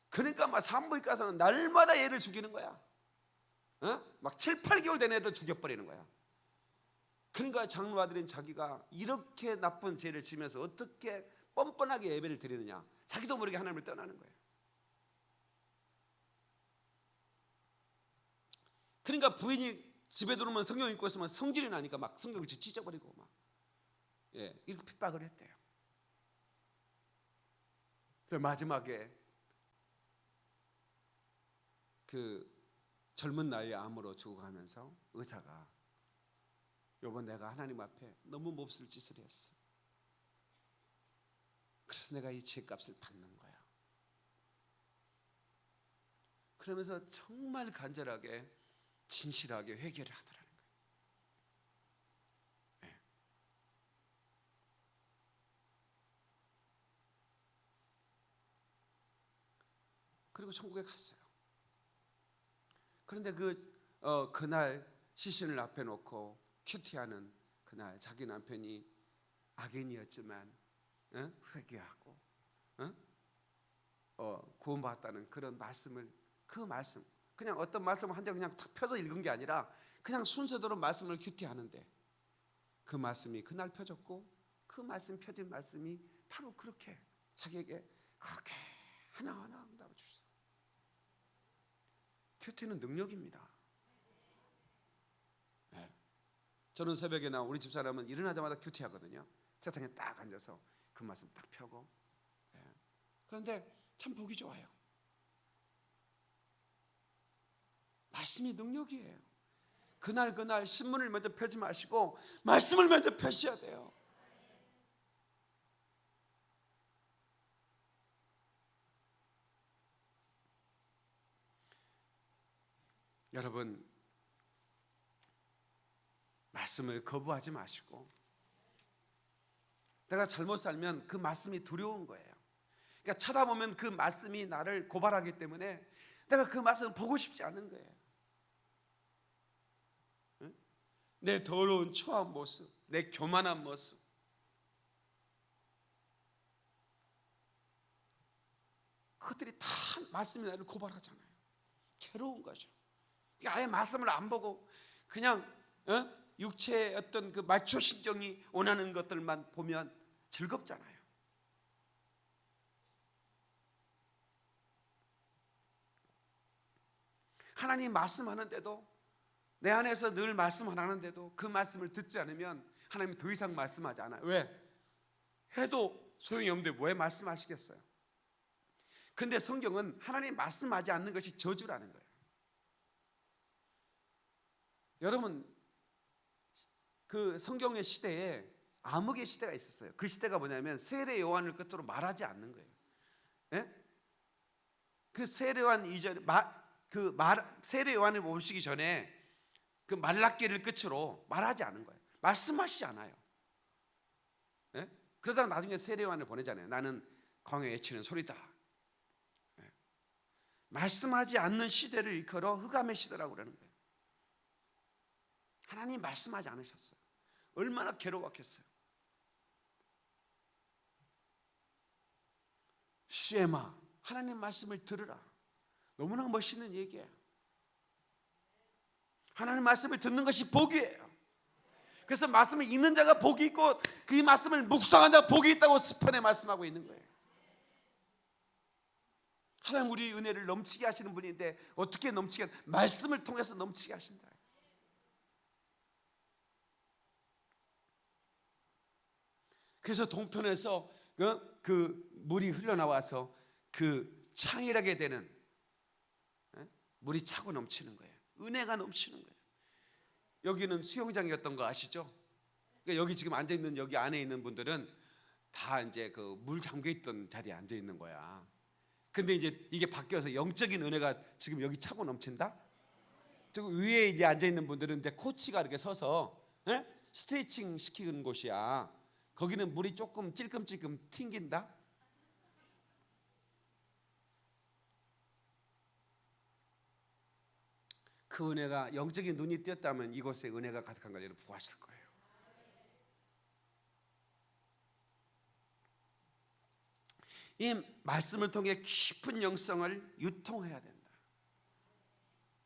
A: 그러니까 막 산부인과에서는 날마다 애를 죽이는 거야. 막 7, 8개월 된 애도 죽여버리는 거야. 그러니까 장로 아들인 자기가 이렇게 나쁜 죄를 지면서 어떻게 뻔뻔하게 예배를 드리느냐, 자기도 모르게 하나님을 떠나는 거예요. 그러니까 부인이 집에 들어오면 성경 읽고 있으면 성질이 나니까 막 성경을 찢어버리고 막 이렇게 핍박을 했대요. 그래서 마지막에 그 젊은 나이에 암으로 죽어가면서 의사가, 여보 내가 하나님 앞에 너무 몹쓸 짓을 했어. 그래서 내가 이 죄값을 받는 거야. 그러면서 정말 간절하게 진실하게 회개를 하더라는 거예요. 그리고 천국에 갔어요. 그런데 그날 시신을 앞에 놓고 큐티하는 그날 자기 남편이 악인이었지만 회개하고 구원받았다는 그런 말씀을, 그 말씀, 그냥 어떤 말씀을 한 장 그냥 탁 펴서 읽은 게 아니라 그냥 순서대로 말씀을 큐티하는데 그 말씀이 그날 펴졌고, 그 말씀 펴진 말씀이 바로 그렇게 자기에게 그렇게 하나하나 응답을 주셨어요. 큐티는 능력입니다. 네. 저는 새벽에나 우리 집사람은 일어나자마자 큐티하거든요. 책상에 딱 앉아서 그 말씀 딱 펴고. 네. 그런데 참 보기 좋아요. 말씀이 능력이에요. 그날 신문을 먼저 펴지 마시고 말씀을 먼저 펴셔야 돼요. 여러분, 말씀을 거부하지 마시고, 내가 잘못 살면 그 말씀이 두려운 거예요. 그러니까 쳐다보면 그 말씀이 나를 고발하기 때문에 내가 그 말씀을 보고 싶지 않은 거예요. 내 더러운 추한 모습, 내 교만한 모습, 그것들이 다 말씀이 나를 고발하잖아요. 괴로운 거죠. 아예 말씀을 안 보고 그냥 육체의 어떤 그 말초신경이 원하는 것들만 보면 즐겁잖아요. 하나님 말씀하는데도, 내 안에서 늘 말씀 안 하는데도 그 말씀을 듣지 않으면 하나님이 더 이상 말씀하지 않아요. 왜? 해도 소용이 없는데 왜 말씀하시겠어요? 근데 성경은 하나님 말씀하지 않는 것이 저주라는 거예요. 여러분, 그 성경의 시대에 암흑의 시대가 있었어요. 그 시대가 뭐냐면 세례 요한을 끝으로 말하지 않는 거예요. 예? 그 세례 요한 이전에 세례 요한을 오시기 전에 그 말라기를 끝으로 말하지 않은 거예요. 말씀하시지 않아요. 예? 그러다가 나중에 세례 요한을 보내잖아요. 나는 광야에 외치는 소리다. 예? 말씀하지 않는 시대를 일컬어 흑암의 시대라고 그러는 거예요. 하나님 말씀하지 않으셨어요. 얼마나 괴로웠겠어요. 쉐마, 하나님 말씀을 들으라. 너무나 멋있는 얘기예요. 하나님 말씀을 듣는 것이 복이에요. 그래서 말씀을 읽는 자가 복이 있고 그 말씀을 묵상한 자가 복이 있다고 시편에 말씀하고 있는 거예요. 하나님 우리 은혜를 넘치게 하시는 분인데 어떻게 넘치게, 말씀을 통해서 넘치게 하신다. 그래서 동편에서 그 물이 흘러나와서 그 창이라게 되는, 물이 차고 넘치는 거예요. 은혜가 넘치는 거예요. 여기는 수영장이었던 거 아시죠? 그러니까 여기 지금 앉아 있는, 여기 안에 있는 분들은 다 이제 그 물 잠겨 있던 자리에 앉아 있는 거야. 근데 이제 이게 바뀌어서 영적인 은혜가 지금 여기 차고 넘친다. 저 위에 이제 앉아 있는 분들은 이제 코치가 이렇게 서서 스트레칭 시키는 곳이야. 거기는 물이 조금 찔끔찔끔 튕긴다. 그 은혜가, 영적인 눈이 띄었다면 이곳에 은혜가 가득한 걸 여러분 부하실 거예요. 이 말씀을 통해 깊은 영성을 유통해야 된다.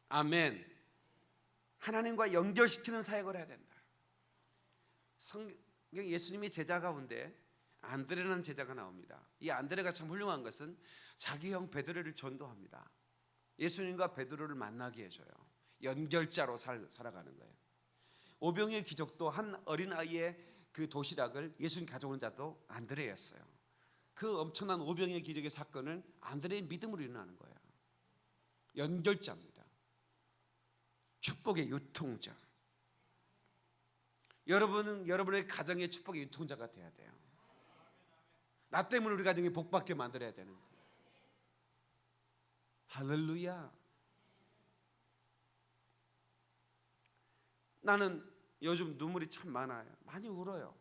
A: 아멘. 하나님과 연결시키는 사역을 해야 된다. 예수님이 제자 가운데 안드레라는 제자가 나옵니다. 이 안드레가 참 훌륭한 것은 자기 형 베드로를 전도합니다. 예수님과 베드로를 만나게 해줘요. 연결자로 살아가는 거예요. 오병이의 기적도 한 어린아이의 그 도시락을 예수님 가져오는 자도 안드레였어요. 그 엄청난 오병이의 기적의 사건은 안드레의 믿음으로 일어나는 거예요. 연결자입니다. 축복의 유통자. 여러분은 여러분의 가정의 축복의 유통자가 돼야 돼요. 나 때문에 우리 가정이 복받게 만들어야 되는 거예요. 할렐루야. 나는 요즘 눈물이 참 많아요. 많이 울어요.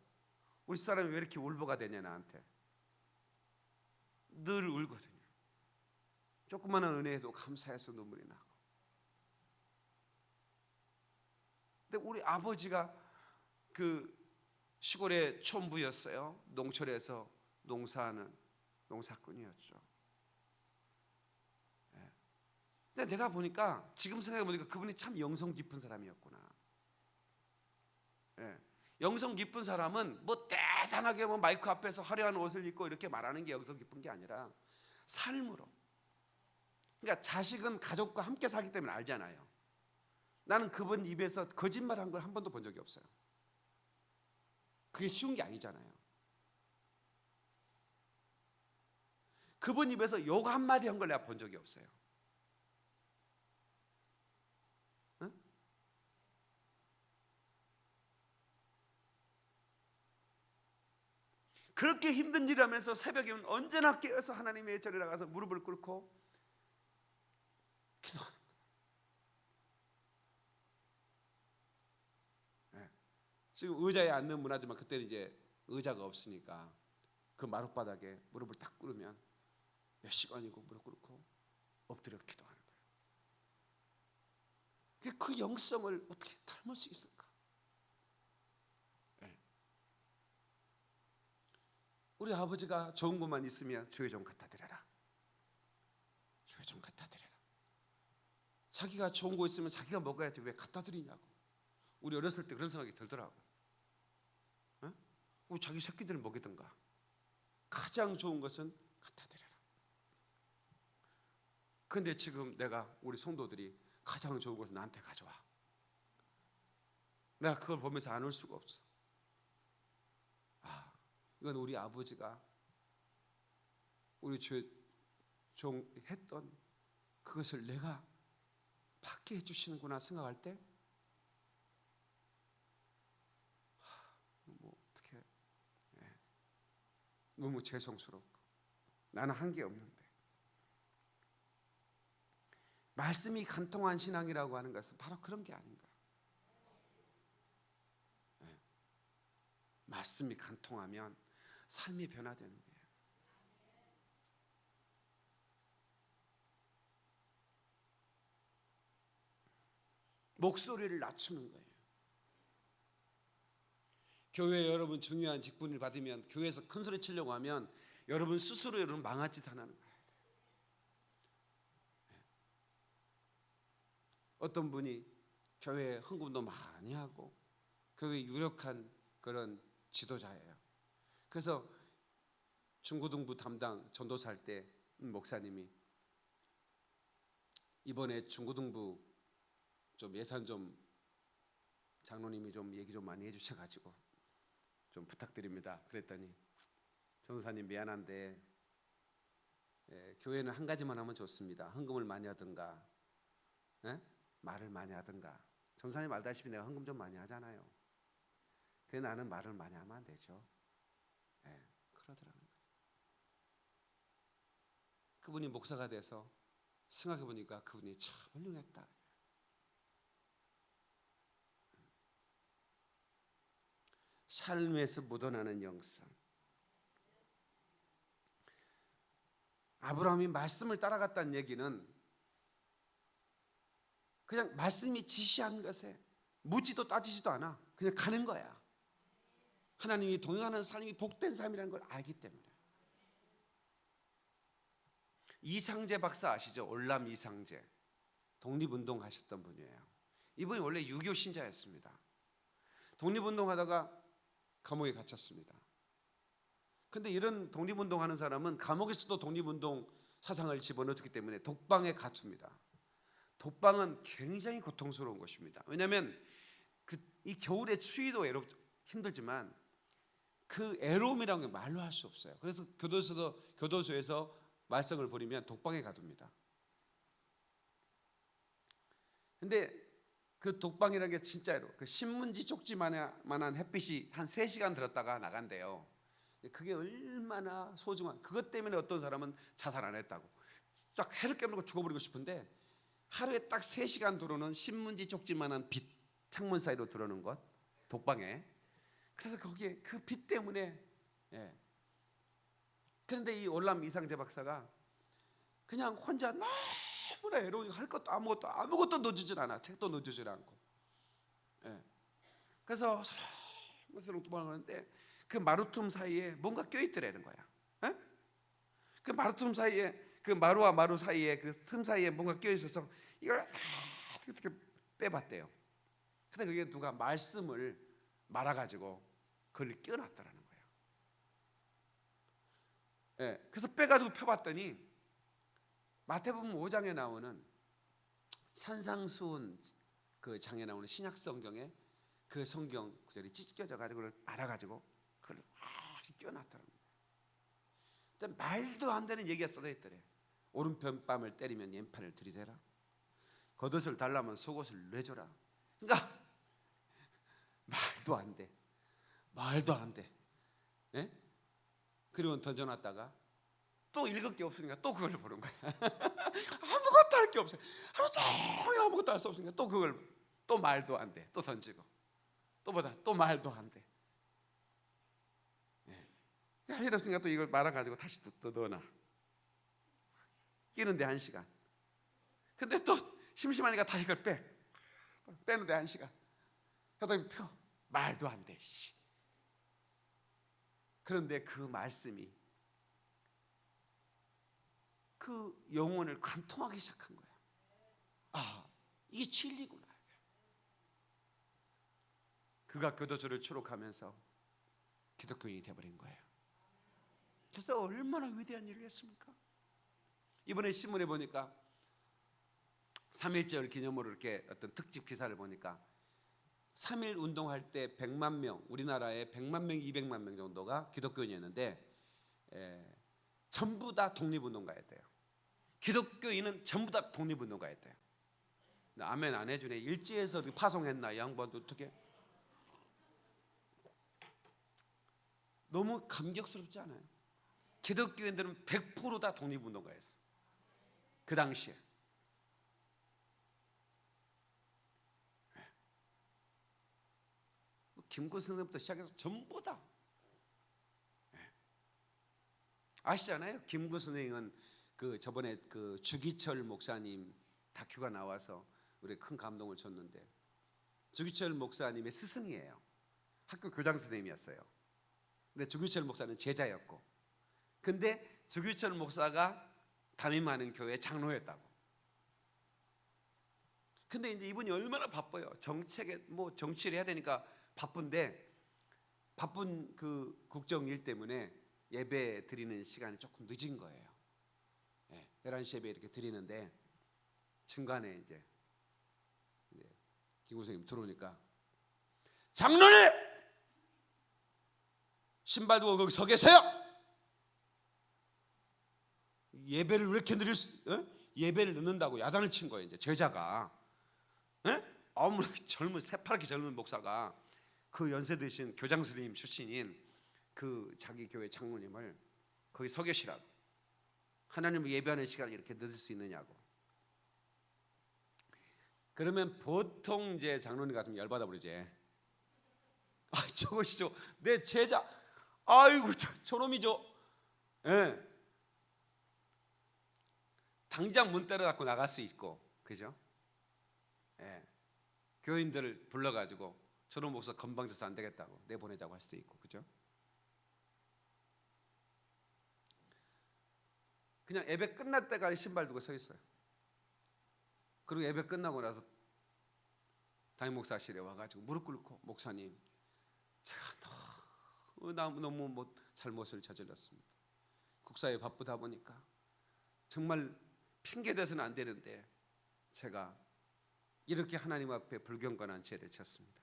A: 우리 사람이 왜 이렇게 울보가 되냐 나한테. 늘 울거든요. 조그마한 은혜에도 감사해서 눈물이 나고. 근데 우리 아버지가 그 시골의 촌부였어요. 농촌에서 농사하는 농사꾼이었죠. 근데 내가 보니까, 지금 생각해 보니까 그분이 참 영성 깊은 사람이었구나. 영성 깊은 사람은 뭐 대단하게 뭐 마이크 앞에서 화려한 옷을 입고 이렇게 말하는 게 영성 깊은 게 아니라 삶으로. 그러니까 자식은 가족과 함께 살기 때문에 알잖아요. 나는 그분 입에서 거짓말한 걸 한 번도 본 적이 없어요. 그게 쉬운 게 아니잖아요. 그분 입에서 욕 한마디 한 걸 내가 본 적이 없어요. 응? 그렇게 힘든 일을 하면서 새벽에 언제나 깨어서 하나님의 전에 나가서 무릎을 꿇고 기도하는 거예요. 지금 의자에 앉는 문화지만 그때는 이제 의자가 없으니까 그 마룻바닥에 무릎을 딱 꿇으면 몇 시간이고 무릎 꿇고 엎드려 기도하는 거예요. 그 영성을 어떻게 닮을 수 있을까? 우리 아버지가 좋은 것만 있으면 주에 좀 갖다 드려라. 주에 좀 갖다 드려라. 자기가 좋은 거 있으면 자기가 먹어야지 왜 갖다 드리냐고. 우리 어렸을 때 그런 생각이 들더라고. 자기 새끼들을 먹이든가. 가장 좋은 것은 갖다 드려라. 근데 지금 내가 우리 성도들이 가장 좋은 것은 나한테 가져와. 내가 그걸 보면서 안 울 수가 없어. 이건 우리 아버지가 우리 주의 종 했던 그것을 내가 받게 해주시는구나 생각할 때, 뭐 어떻게 너무 죄송스럽고 나는 한 게 없는데. 말씀이 간통한 신앙이라고 하는 것은 바로 그런 게 아닌가. 말씀이 간통하면 삶이 변화되는 거예요. 목소리를 낮추는 거예요. 교회에 여러분 중요한 직분을 받으면, 교회에서 큰 소리 치려고 하면 여러분 스스로 여러분 망할 짓 하나는 거예요. 어떤 분이 교회에 헌금도 많이 하고 교회 유력한 그런 지도자예요. 그래서 중고등부 담당 전도사 할 때 목사님이 이번에 중고등부 좀 예산 좀 장로님이 좀 얘기 좀 많이 해주셔가지고 좀 부탁드립니다. 그랬더니 전도사님 미안한데 교회는 한 가지만 하면 좋습니다. 헌금을 많이 하든가 말을 많이 하든가. 전도사님 알다시피 내가 헌금 좀 많이 하잖아요. 그래서 나는 말을 많이 하면 안 되죠. 그러더라고요. 그분이 목사가 돼서 생각해 보니까 그분이 참 훌륭했다. 삶에서 묻어나는 영성. 아브라함이 말씀을 따라갔다는 얘기는 그냥 말씀이 지시한 것에 묻지도 따지지도 않아. 그냥 가는 거야. 하나님이 동행하는 삶이 복된 삶이라는 걸 알기 때문에. 이상재 박사 아시죠? 올람 이상재. 독립운동 하셨던 분이에요. 이분이 원래 유교 신자였습니다. 독립운동하다가 감옥에 갇혔습니다. 근데 이런 독립운동하는 사람은 감옥에서도 독립운동 사상을 집어넣었기 때문에 독방에 갇힙니다. 독방은 굉장히 고통스러운 것입니다. 왜냐하면 이 겨울의 추위도 힘들지만 그 애로움이라는 게 말로 할 수 없어요. 그래서 교도소에서 말썽을 부리면 독방에 가둡니다. 근데 그 독방이라는 게 진짜로 그 신문지 쪽지만한 햇빛이 한 3시간 들었다가 나간대요. 그게 얼마나 소중한. 그것 때문에 어떤 사람은 자살 안 했다고. 쫙 해를 깨물고 죽어버리고 싶은데 하루에 딱 3시간 들어오는 신문지 쪽지만한 빛, 창문 사이로 들어오는 것, 독방에. 그래서 거기에 그 빛 때문에. 그런데 이 올람 이상재 박사가 그냥 혼자 너무나 애로우니까 할 것도 아무것도 놓치질 않아. 책도 놓치질 않고. 예. 그래서 서로 도망가는데 그 마루틈 사이에 뭔가 껴있더라는 거야. 예? 그 마루틈 사이에, 그 마루와 마루 사이에, 그 틈 사이에 뭔가 껴있어서 이걸 어떻게 빼봤대요. 근데 그게 누가 말씀을 말아가지고 그걸 끼워놨더라는 거예요. 예. 그래서 빼가지고 펴봤더니 마태복음 5장에 나오는 산상수훈 그 장에 나오는 신약 성경에 그 성경 구절이 찢겨져 가지고 그걸 알아가지고 그걸 끼워놨더라는 거예요. 근데 말도 안 되는 얘기가 써져 있더래. 오른편 뺨을 때리면 왼편을 들이대라. 겉옷을 달라면 속옷을 내줘라. 그러니까 말도 안 돼. 말도 안 돼. 예? 그리고 던져놨다가 또 읽을 게 없으니까 또 그걸 보는 거야. 아무것도 할 게 없어요. 하루 종일 아무것도 할 수 없으니까 또 그걸 또 말도 안 돼. 또 던지고 또 보다 또 말도 안 돼. 할 일 없으니까 또 이걸 말아가지고 다시 또 넣어놔. 끼는데 1시간. 근데 또 심심하니까 다시 이걸 빼는데 1시간. 그래서 펴. 말도 안 돼. 그런데 그 말씀이 그 영혼을 관통하기 시작한 거야. 아, 이게 진리구나. 그가 교도소를 추록하면서 기독교인이 되어버린 거예요. 그래서 얼마나 위대한 일을 했습니까? 이번에 신문에 보니까 3.1절 기념으로 이렇게 어떤 특집 기사를 보니까 3.1 운동할 때 100만 명, 우리나라에 100만 명, 200만 명 정도가 기독교인이었는데 전부 다 독립운동가였대요. 기독교인은 전부 다 독립운동가였대요. 아멘 안 해주네. 일제에서 파송했나 이 양반도. 어떻게 너무 감격스럽지 않아요? 기독교인들은 100% 다 독립운동가였어요. 그 당시에. 김구선생부터 시작해서 전부 다. 아시잖아요. 김구선생은 그 저번에 그 주기철 목사님 다큐가 나와서 우리 큰 감동을 줬는데, 주기철 목사님의 스승이에요. 학교 교장 선생님이었어요. 근데 주기철 목사는 제자였고, 근데 주기철 목사가 담임하는 교회 장로였다고. 근데 이제 이분이 얼마나 바빠요. 정책에 뭐 정치를 해야 되니까 바쁜데, 바쁜 그 국정 일 때문에 예배 드리는 시간이 조금 늦은 거예요. 11시 예배 이렇게 드리는데 중간에 이제 김 선생님 들어오니까, 장로님 신발 두고 거기 서 계세요. 예배를 왜 이렇게 예배를 늦는다고 야단을 친 거예요. 이제 제자가 아무리 새파랗게 젊은 목사가 그 연세 드신 교장 선생님 출신인 그 자기 교회 장로님을 거기 서 계시라고, 하나님을 예배하는 시간을 이렇게 늦을 수 있느냐고. 그러면 보통 이제 장로님 같으면 열받아 버리지. 아, 저것이죠, 내 제자. 아이고 저놈이죠. 당장 문 때려 닫고 나갈 수 있고, 그죠? 교인들을 불러가지고 저놈 목사 건방져서 안 되겠다고 내보내자고 할 수도 있고, 그죠? 그냥 예배 끝날 때까지 신발 두고 서 있어요. 그리고 예배 끝나고 나서 담임 목사실에 와가지고 무릎 꿇고, 목사님 제가 너무 뭐 잘못을 저질렀습니다. 국사에 바쁘다 보니까 정말 핑계대서는 안 되는데 제가 이렇게 하나님 앞에 불경건한 죄를 졌습니다.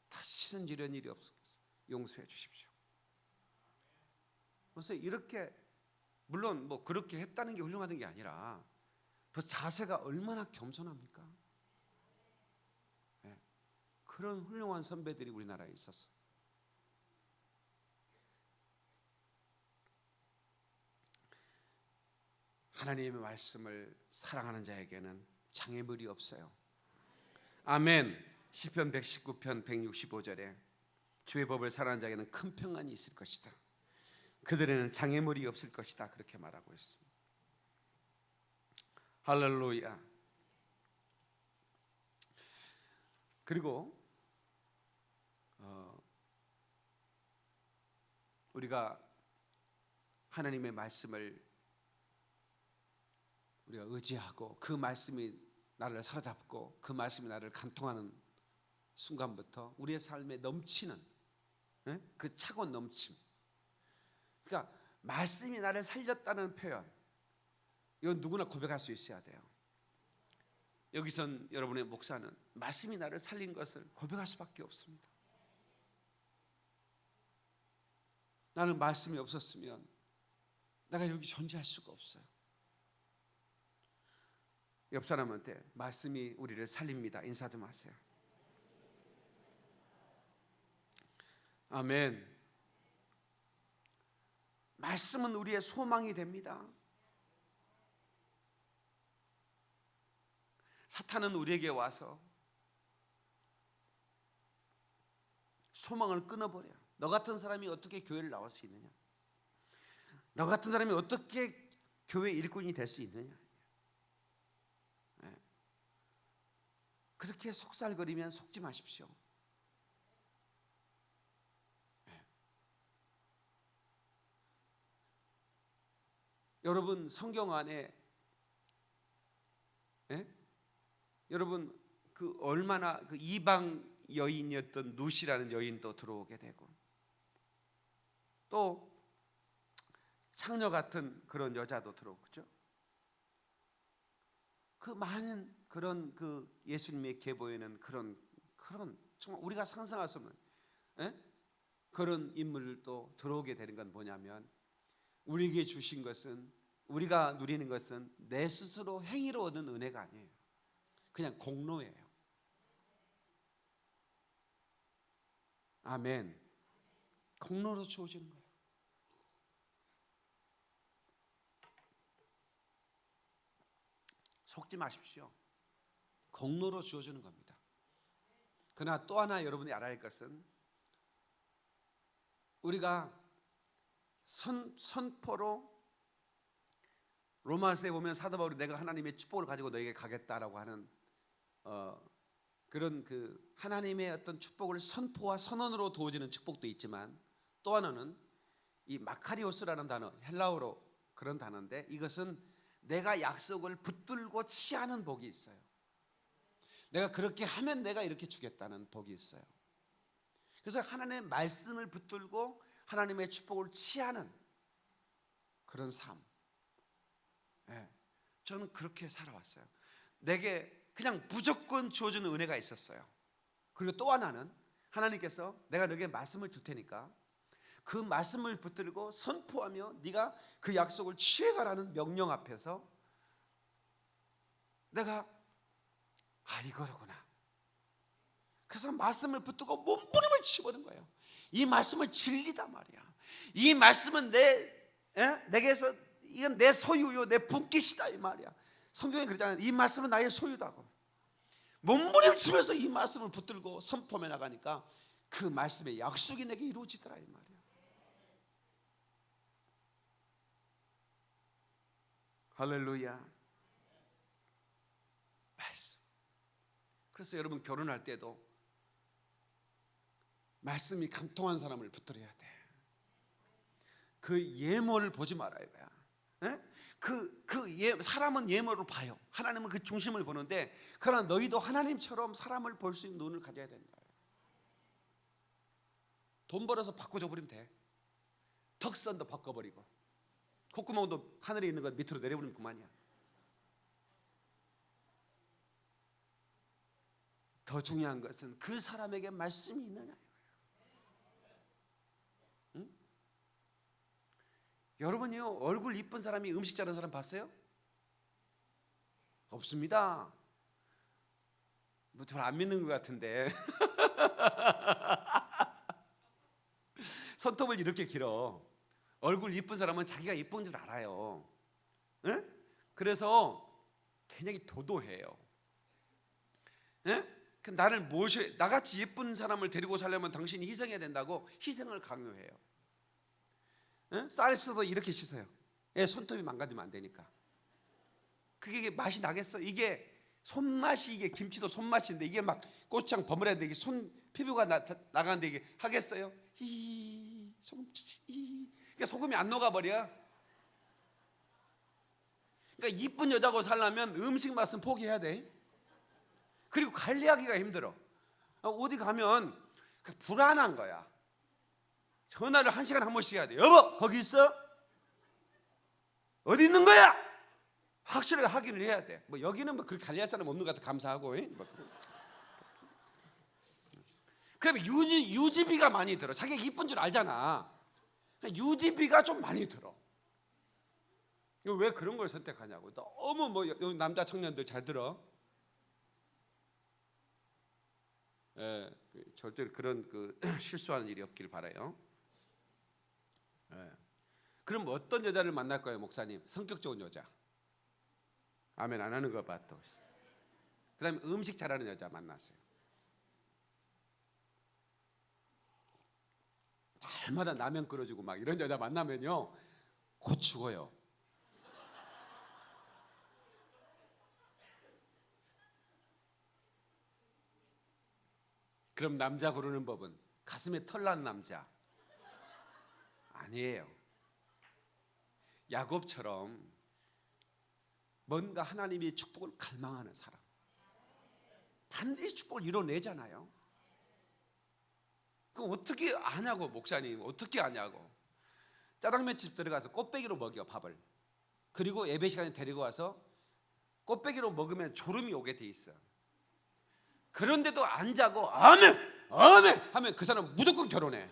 A: 다시는 이런 일이 없겠습니다. 용서해 주십시오. 그래서 이렇게, 물론 뭐 그렇게 했다는 게 훌륭한 게 아니라 그 자세가 얼마나 겸손합니까? 그런 훌륭한 선배들이 우리나라에 있었어요. 하나님의 말씀을 사랑하는 자에게는 장애물이 없어요. 아멘. 시편 119편 165절에 주의 법을 사랑하는 자에게는 큰 평안이 있을 것이다. 그들에는 장애물이 없을 것이다. 그렇게 말하고 있습니다. 할렐루야. 그리고 우리가 하나님의 말씀을 우리가 의지하고 그 말씀이 나를 사로잡고 그 말씀이 나를 간통하는 순간부터 우리의 삶에 넘치는 그 차고 넘침, 그러니까 말씀이 나를 살렸다는 표현, 이건 누구나 고백할 수 있어야 돼요. 여기선 여러분의 목사는 말씀이 나를 살린 것을 고백할 수밖에 없습니다. 나는 말씀이 없었으면 내가 여기 존재할 수가 없어요. 옆 사람한테 말씀이 우리를 살립니다 인사 좀 하세요. 아멘. 말씀은 우리의 소망이 됩니다. 사탄은 우리에게 와서 소망을 끊어버려요. 너 같은 사람이 어떻게 교회를 나올 수 있느냐? 너 같은 사람이 어떻게 교회 일꾼이 될 수 있느냐? 그렇게 속살거리면 속지 마십시오. 여러분 성경 안에 여러분 그 얼마나 그 이방 여인이었던 누시라는 여인도 들어오게 되고 또 창녀 같은 그런 여자도 들어오죠. 그 많은 그런 그 예수님의 계보에는 그런 정말 우리가 상상할 수 없는 그런 인물도 들어오게 되는 건 뭐냐면 우리에게 주신 것은 우리가 누리는 것은 내 스스로 행위로 얻는 은혜가 아니에요. 그냥 공로예요. 아멘. 공로로 주어지는 거예요. 속지 마십시오. 공로로 주어지는 겁니다. 그러나 또 하나 여러분이 알아야 할 것은 우리가 선포로 로마서에 보면 사도 바울이 내가 하나님의 축복을 가지고 너에게 가겠다라고 하는 그런 그 하나님의 어떤 축복을 선포와 선언으로 도와지는 축복도 있지만 또 하나는 이 마카리오스라는 단어, 헬라어로 그런 단어인데 이것은 내가 약속을 붙들고 취하는 복이 있어요. 내가 그렇게 하면 내가 이렇게 주겠다는 복이 있어요. 그래서 하나님의 말씀을 붙들고 하나님의 축복을 취하는 그런 삶. 저는 그렇게 살아왔어요. 내게 그냥 무조건 주어지는 은혜가 있었어요. 그리고 또 하나는 하나님께서 내가 너에게 말씀을 줄 테니까 그 말씀을 붙들고 선포하며 네가 그 약속을 취해가라는 명령 앞에서 내가 이거로구나. 그래서 말씀을 붙들고 몸부림을 치고는 거예요. 이 말씀을 진리다 말이야. 이 말씀은 내게서 이건 내 소유요, 내 분깃이다 이 말이야. 성경에 그러잖아요. 이 말씀은 나의 소유다고. 몸부림치면서 이 말씀을 붙들고 선포해 나가니까 그 말씀의 약속이 내게 이루어지더라 이 말이야. 할렐루야. 말씀. 그래서 여러분 결혼할 때도 말씀이 감통한 사람을 붙들어야 돼. 그 예모를 보지 말아야 돼. 사람은 예모로 봐요. 하나님은 그 중심을 보는데 그러나 너희도 하나님처럼 사람을 볼 수 있는 눈을 가져야 된다. 돈 벌어서 바꿔줘 버리면 돼. 턱선도 바꿔버리고 콧구멍도 하늘에 있는 것 밑으로 내려버리면 그만이야. 더 중요한 것은 그 사람에게 말씀이 있느냐. 여러분이요 얼굴 이쁜 사람이 음식 잘하는 사람 봤어요? 없습니다. 뭐 잘 안 믿는 것 같은데 손톱을 이렇게 길어. 얼굴 이쁜 사람은 자기가 이쁜 줄 알아요. 그래서 굉장히 도도해요. 나를 나같이 예쁜 사람을 데리고 살려면 당신이 희생해야 된다고 희생을 강요해요. 쌀 써서 이렇게 씻어요. 손톱이 망가지면 안 되니까. 그게 맛이 나겠어? 이게 손맛이, 이게 김치도 손맛인데 이게 막 고추장 버무렸는데 이게 손 피부가 나가는데 이게 하겠어요? 소금, 그러니까 소금이 안 녹아버려. 그러니까 이쁜 여자고 살려면 음식 맛은 포기해야 돼. 그리고 관리하기가 힘들어. 어디 가면 불안한 거야. 전화를 1시간에 한 번씩 해야 돼. 여보, 거기 있어? 어디 있는 거야? 확실하게 확인을 해야 돼. 뭐 여기는 뭐 그렇게 관리할 사람 없는 것 같아. 감사하고. 그러면 유지비가 많이 들어. 자기가 이쁜 줄 알잖아. 유지비가 좀 많이 들어. 왜 그런 걸 선택하냐고. 너무 뭐 여기 남자 청년들 잘 들어. 절대로 그런 실수하는 일이 없길 바라요. 그럼 어떤 여자를 만날 거예요, 목사님? 성격 좋은 여자. 아멘 안 하는 거 봐 또. 그다음에 음식 잘하는 여자 만나세요. 날마다 라면 끓여주고 막 이런 여자 만나면요, 곧 죽어요. 그럼 남자 고르는 법은 가슴에 털 난 남자 아니에요. 야곱처럼 뭔가 하나님의 축복을 갈망하는 사람, 반드시 축복을 이뤄내잖아요. 그럼 어떻게 아냐고, 목사님 어떻게 아냐고. 짜장면집 들어가서 꽃배기로 먹여 밥을. 그리고 예배 시간에 데리고 와서 꽃배기로 먹으면 졸음이 오게 돼 있어. 그런데도 안 자고 아멘 아멘 하면 그 사람 무조건 결혼해.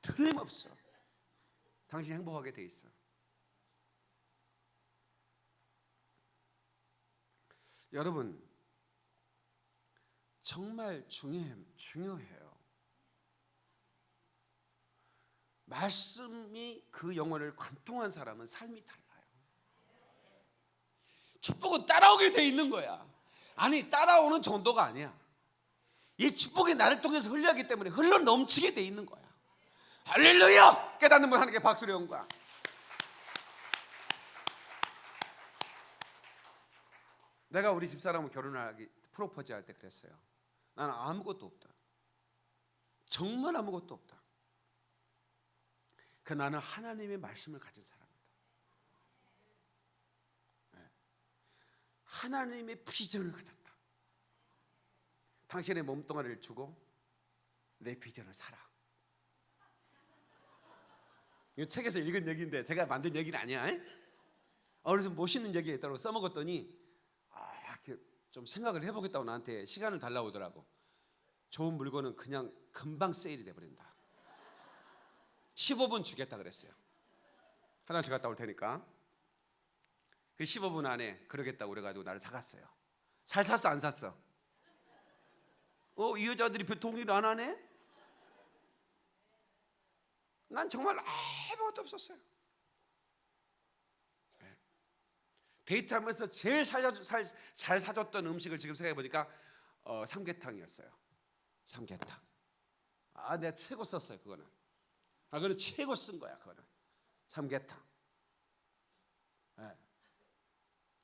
A: 틀림없어. 당신 행복하게 돼 있어. 여러분, 정말 중요해요. 말씀이 그 영혼을 관통한 사람은 삶이 달라요. 축복은 따라오게 돼 있는 거야. 아니, 따라오는 정도가 아니야. 이 축복이 나를 통해서 흘러가기 때문에 흘러 넘치게 돼 있는 거야. 할렐루야! 깨닫는 분 하나님께 박수를 온 거야. 내가 우리 집사람을 결혼하기 프로포즈 할 때 그랬어요. 나는 아무것도 없다. 정말 아무것도 없다. 나는 하나님의 말씀을 가진 사람이다. 하나님의 비전을 가졌다. 당신의 몸뚱아리를 주고 내 비전을 살아. 이 책에서 읽은 얘기인데 제가 만든 얘기는 아니야. 그래서 멋있는 얘기가 있다고 써먹었더니 좀 생각을 해보겠다고 나한테 시간을 달라고 하더라고. 좋은 물건은 그냥 금방 세일이 돼버린다. 15분 주겠다 그랬어요. 화장실 갔다 올 테니까. 그 15분 안에 그러겠다고 그래가지고 나를 사갔어요. 잘 샀어 안 샀어? 이 여자들이 별 동의를 안 하네? 난 정말 아무것도 없었어요. 데이트하면서 제일 잘 사줬던 음식을 지금 생각해보니까 삼계탕이었어요. 삼계탕. 내가 최고 썼어요. 그거는. 그거는 최고 쓴 거야. 그거는 삼계탕.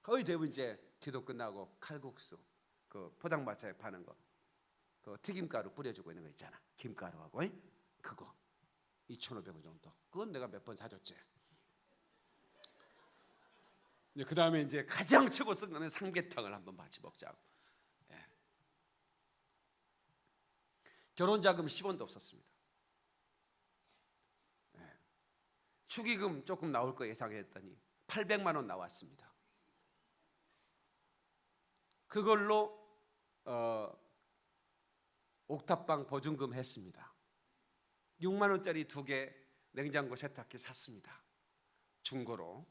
A: 거의 대부분 이제 기도 끝나고 칼국수, 그 포장마차에 파는 거, 그 튀김가루 뿌려주고 있는 거 있잖아. 김가루하고 그거 2,500원 정도. 그건 내가 몇 번 사줬지. 그 다음에 이제 가장 최고 쓴 거는 삼계탕을 한번 같이 먹자고. 결혼 자금 10원도 없었습니다. 축의금 조금 나올 거 예상했더니 800만 원 나왔습니다. 그걸로 옥탑방 보증금 했습니다. 6만 원짜리 2개 냉장고 세탁기 샀습니다. 중고로.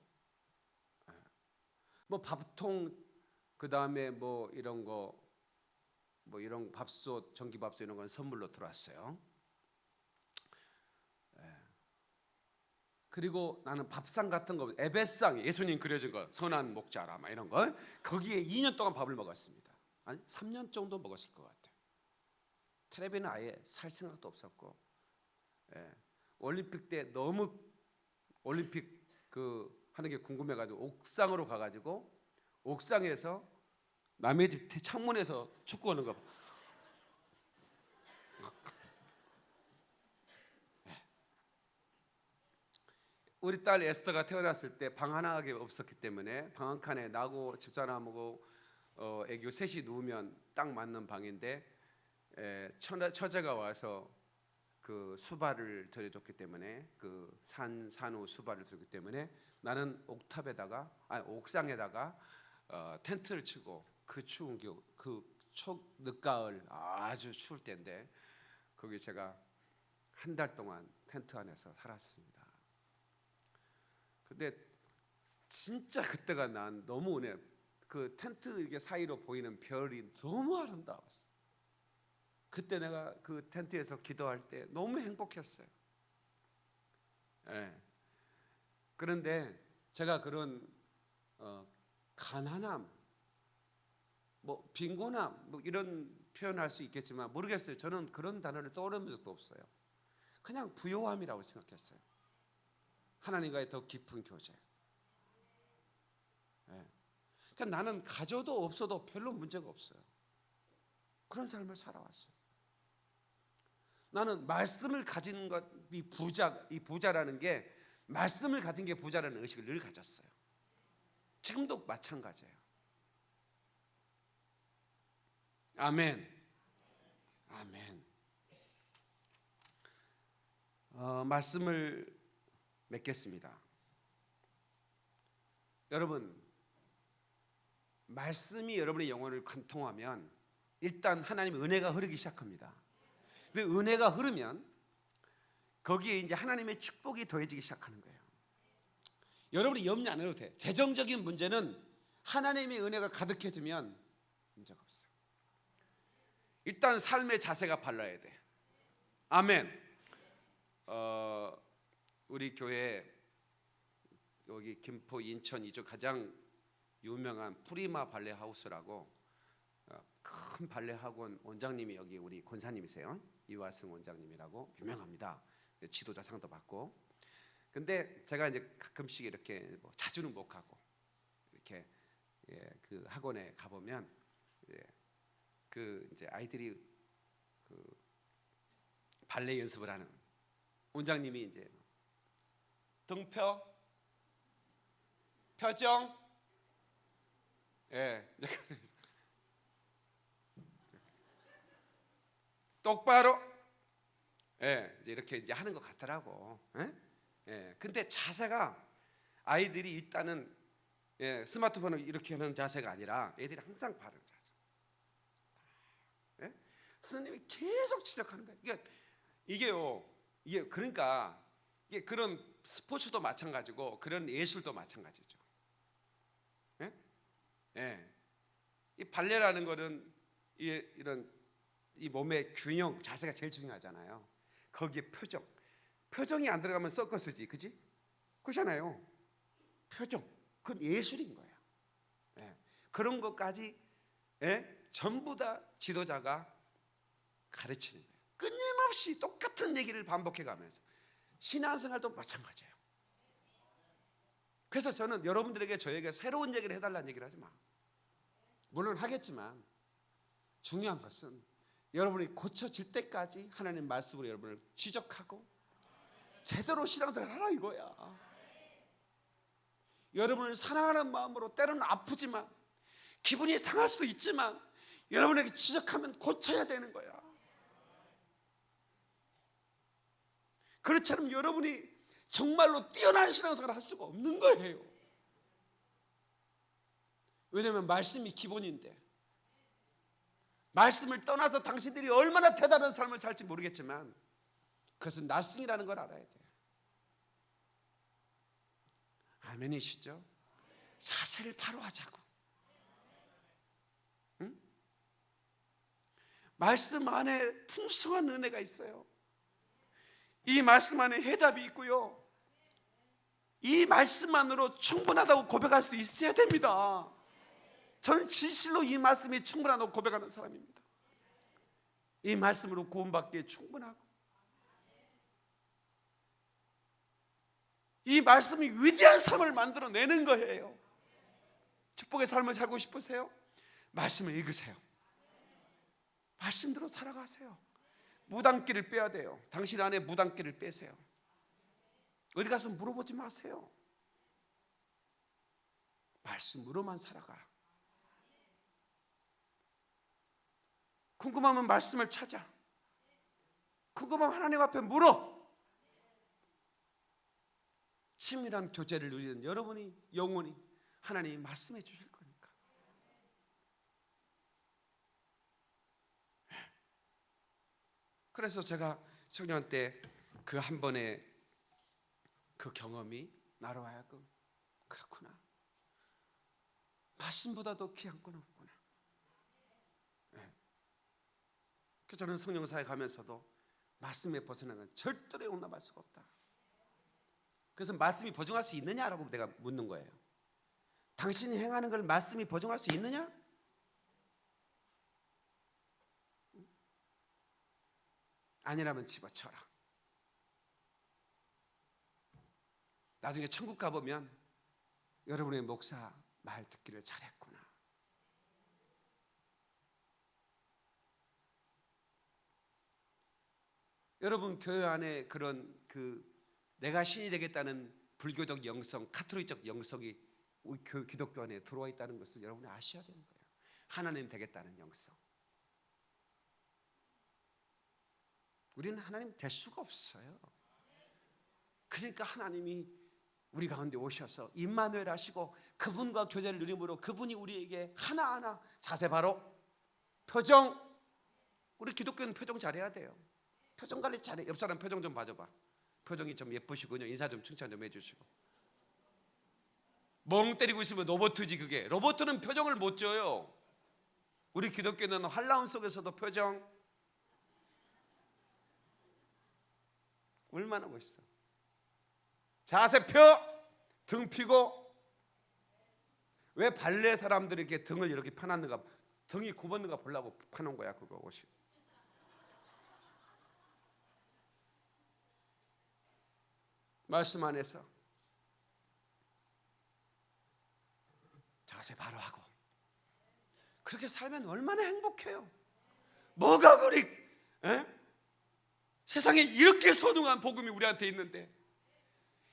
A: 뭐 밥통, 그 다음에 뭐 이런 거, 뭐 이런 밥솥, 전기밥솥 이런 건 선물로 들어왔어요. 그리고 나는 밥상 같은 거, 에베상, 예수님 그려진 거, 선한 목자라 막 이런 거, 거기에 2년 동안 밥을 먹었습니다. 아니 3년 정도 먹었을 것 같아요. 텔레비는 아예 살 생각도 없었고, 올림픽 때 너무 올림픽 하는 게 궁금해가지고 옥상으로 가가지고 옥상에서 남의 집 창문에서 축구하는 거. 우리 딸 에스더가 태어났을 때 방 하나밖에 없었기 때문에 방 한 칸에 나고 집사람하고 애교 셋이 누우면 딱 맞는 방인데 처제가 와서 그 수발을 들여줬기 때문에 그 산후 수발을 들기 때문에 나는 옥상에다가 텐트를 치고 그 추운 늦가을 아주 추울 때인데 거기 제가 한 달 동안 텐트 안에서 살았습니다. 근데 진짜 그때가 난 너무 은혜. 그 텐트 이렇게 사이로 보이는 별이 너무 아름다웠어. 그때 내가 그 텐트에서 기도할 때 너무 행복했어요. 예. 그런데 제가 그런 가난함, 뭐 빈곤함, 뭐 이런 표현할 수 있겠지만 모르겠어요. 저는 그런 단어를 떠오르는 적도 없어요. 그냥 부요함이라고 생각했어요. 하나님과의 더 깊은 교제. 그러니까 나는 가져도 없어도 별로 문제가 없어요. 그런 삶을 살아왔어요. 나는 말씀을 가진 것이 이 부자라는 게 말씀을 가진 게 부자라는 의식을 늘 가졌어요. 지금도 마찬가지예요. 아멘. 아멘. 말씀을 맺겠습니다. 여러분, 말씀이 여러분의 영혼을 관통하면 일단 하나님의 은혜가 흐르기 시작합니다. 그 은혜가 흐르면 거기에 이제 하나님의 축복이 더해지기 시작하는 거예요. 여러분이 염려 안 해도 돼. 재정적인 문제는 하나님의 은혜가 가득해지면 문제가 없어요. 일단 삶의 자세가 발라야 돼. 아멘. 우리 교회 여기 김포 인천 이쪽 가장 유명한 프리마 발레 하우스라고 큰 발레 학원 원장님이 여기 우리 권사님이세요. 이화승 원장님이라고 유명합니다. 지도자상도 받고. 근데 제가 이제 가끔씩 이렇게 뭐 자주는 못 가고 이렇게 그 학원에 가보면 그 이제 아이들이 그 발레 연습을 하는 원장님이 이제 등펴 표정 똑바로 이제 이렇게 이제 하는 것 같더라고. 근데 자세가 아이들이 일단은 스마트폰을 이렇게 하는 자세가 아니라 애들이 항상 바른 자세. 스님이 계속 지적하는 거예요. 이게 그러니까 이게 그런 스포츠도 마찬가지고 그런 예술도 마찬가지죠. 이 발레라는 거는 이런 이 몸의 균형 자세가 제일 중요하잖아요. 거기에 표정이 안 들어가면 서커스지, 그지? 그렇잖아요. 표정, 그건 예술인 거야. 그런 것까지 전부 다 지도자가 가르치는 거예요. 끊임없이 똑같은 얘기를 반복해가면서 신앙생활도 마찬가지예요. 그래서 저는 여러분들에게 저에게 새로운 얘기를 해달라는 얘기를 하지 마. 물론 하겠지만 중요한 것은 여러분이 고쳐질 때까지 하나님 말씀으로 여러분을 지적하고 제대로 신앙생활 하라 이거야. 여러분을 사랑하는 마음으로 때로는 아프지만 기분이 상할 수도 있지만 여러분에게 지적하면 고쳐야 되는 거야. 그렇지 않으면 여러분이 정말로 뛰어난 신앙생활을 할 수가 없는 거예요. 왜냐하면 말씀이 기본인데 말씀을 떠나서 당신들이 얼마나 대단한 삶을 살지 모르겠지만 그것은 나승이라는 걸 알아야 돼요. 아멘이시죠? 사세를 바로 하자고. 응? 말씀 안에 풍성한 은혜가 있어요. 이 말씀 안에 해답이 있고요. 이 말씀만으로 충분하다고 고백할 수 있어야 됩니다. 저는 진실로 이 말씀이 충분하다고 고백하는 사람입니다. 이 말씀으로 구원받기에 충분하고 이 말씀이 위대한 삶을 만들어내는 거예요. 축복의 삶을 살고 싶으세요? 말씀을 읽으세요. 말씀대로 살아가세요. 무당기를 빼야 돼요. 당신 안에 무당기를 빼세요. 어디 가서 물어보지 마세요. 말씀으로만 살아가. 궁금하면 말씀을 찾아. 궁금하면 하나님 앞에 물어. 친밀한 교제를 누리는 여러분이 영원히 하나님이 말씀해 주실 거니까. 그래서 제가 청년 때 그 한 번의 그 경험이 나로 하여금 그렇구나, 말씀보다도 귀한 건 없구나. 그래서 저는 성령사에 가면서도 말씀에 벗어나는 건 절대로 용납할 수가 없다. 그래서 말씀이 보증할 수 있느냐라고 내가 묻는 거예요. 당신이 행하는 걸 말씀이 보증할 수 있느냐? 아니라면 집어쳐라. 나중에 천국 가보면 여러분의 목사 말 듣기를 잘했구나. 여러분 교회 안에 그런 내가 신이 되겠다는 불교적 영성, 카톨릭적 영성이 우리 기독교 안에 들어와 있다는 것을 여러분이 아셔야 되는 거예요. 하나님 되겠다는 영성. 우리는 하나님 될 수가 없어요. 그러니까 하나님이 우리 가운데 오셔서 임마누엘 하시고 그분과 교제를 누림으로 그분이 우리에게 하나하나 자세 바로 표정. 우리 기독교는 표정 잘해야 돼요. 표정 관리 잘해. 옆 사람 표정 좀 봐줘봐. 표정이 좀 예쁘시군요. 인사 좀 칭찬 좀 해주시고. 멍 때리고 있으면 로봇이지 그게. 로봇은 표정을 못 줘요. 우리 기독교는 한라운 속에서도 표정 얼마나 멋있어. 자세 펴, 등 펴고. 왜 발레 사람들이 이렇게 등을 이렇게 펴놨는가, 등이 굽었는가 보려고 펴놓은 거야 그거 옷이. 말씀 안에서 자세 바로 하고 그렇게 살면 얼마나 행복해요. 뭐가 그리 세상에 이렇게 선ung한 복음이 우리한테 있는데,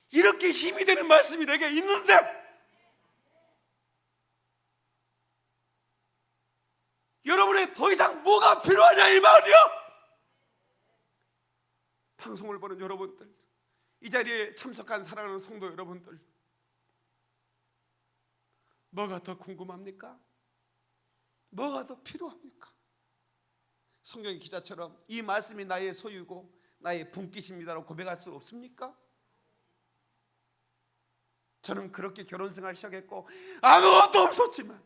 A: 이렇게 힘이 되는 말씀이 내게 있는데, 여러분의 더 이상 뭐가 필요하냐 이 말이요. 방송을 보는 여러분들, 이 자리에 참석한 사랑하는 성도 여러분들, 뭐가 더 궁금합니까? 뭐가 더 필요합니까? 성경의 기자처럼 이 말씀이 나의 소유고 나의 분깃입니다라고 고백할 수 없습니까? 저는 그렇게 결혼생활 시작했고 아무것도 없었지만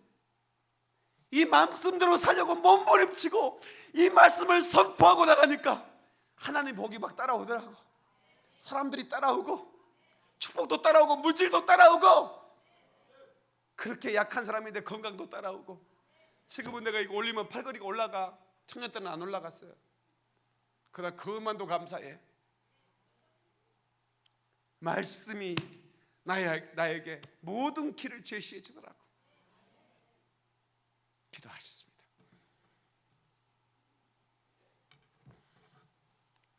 A: 이 말씀대로 살려고 몸부림치고 이 말씀을 선포하고 나가니까 하나님 복이 막 따라오더라고. 사람들이 따라오고 축복도 따라오고 물질도 따라오고, 그렇게 약한 사람인데 건강도 따라오고. 지금은 내가 이거 올리면 팔걸이가 올라가. 청년 때는 안 올라갔어요. 그러나 그것만도 감사해. 말씀이 나에게 모든 길을 제시해 주더라고. 기도하셨습니다.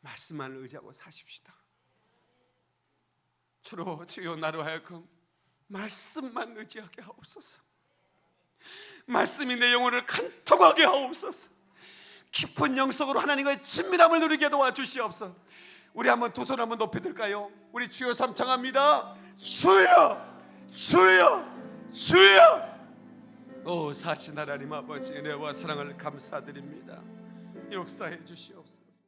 A: 말씀만 의지하고 사십시다. 주여 나로 하여금 말씀만 의지하게 하옵소서. 말씀이 내 영혼을 간통하게 하옵소서. 깊은 영성으로 하나님과의 친밀함을 누리게 도와주시옵소서. 우리 한번 두 손 한번 높이 들까요? 우리 주여 삼창합니다. 주여 주여 주여. 오 사신 하나님 아버지, 은혜와 사랑을 감사드립니다. 역사해 주시옵소서.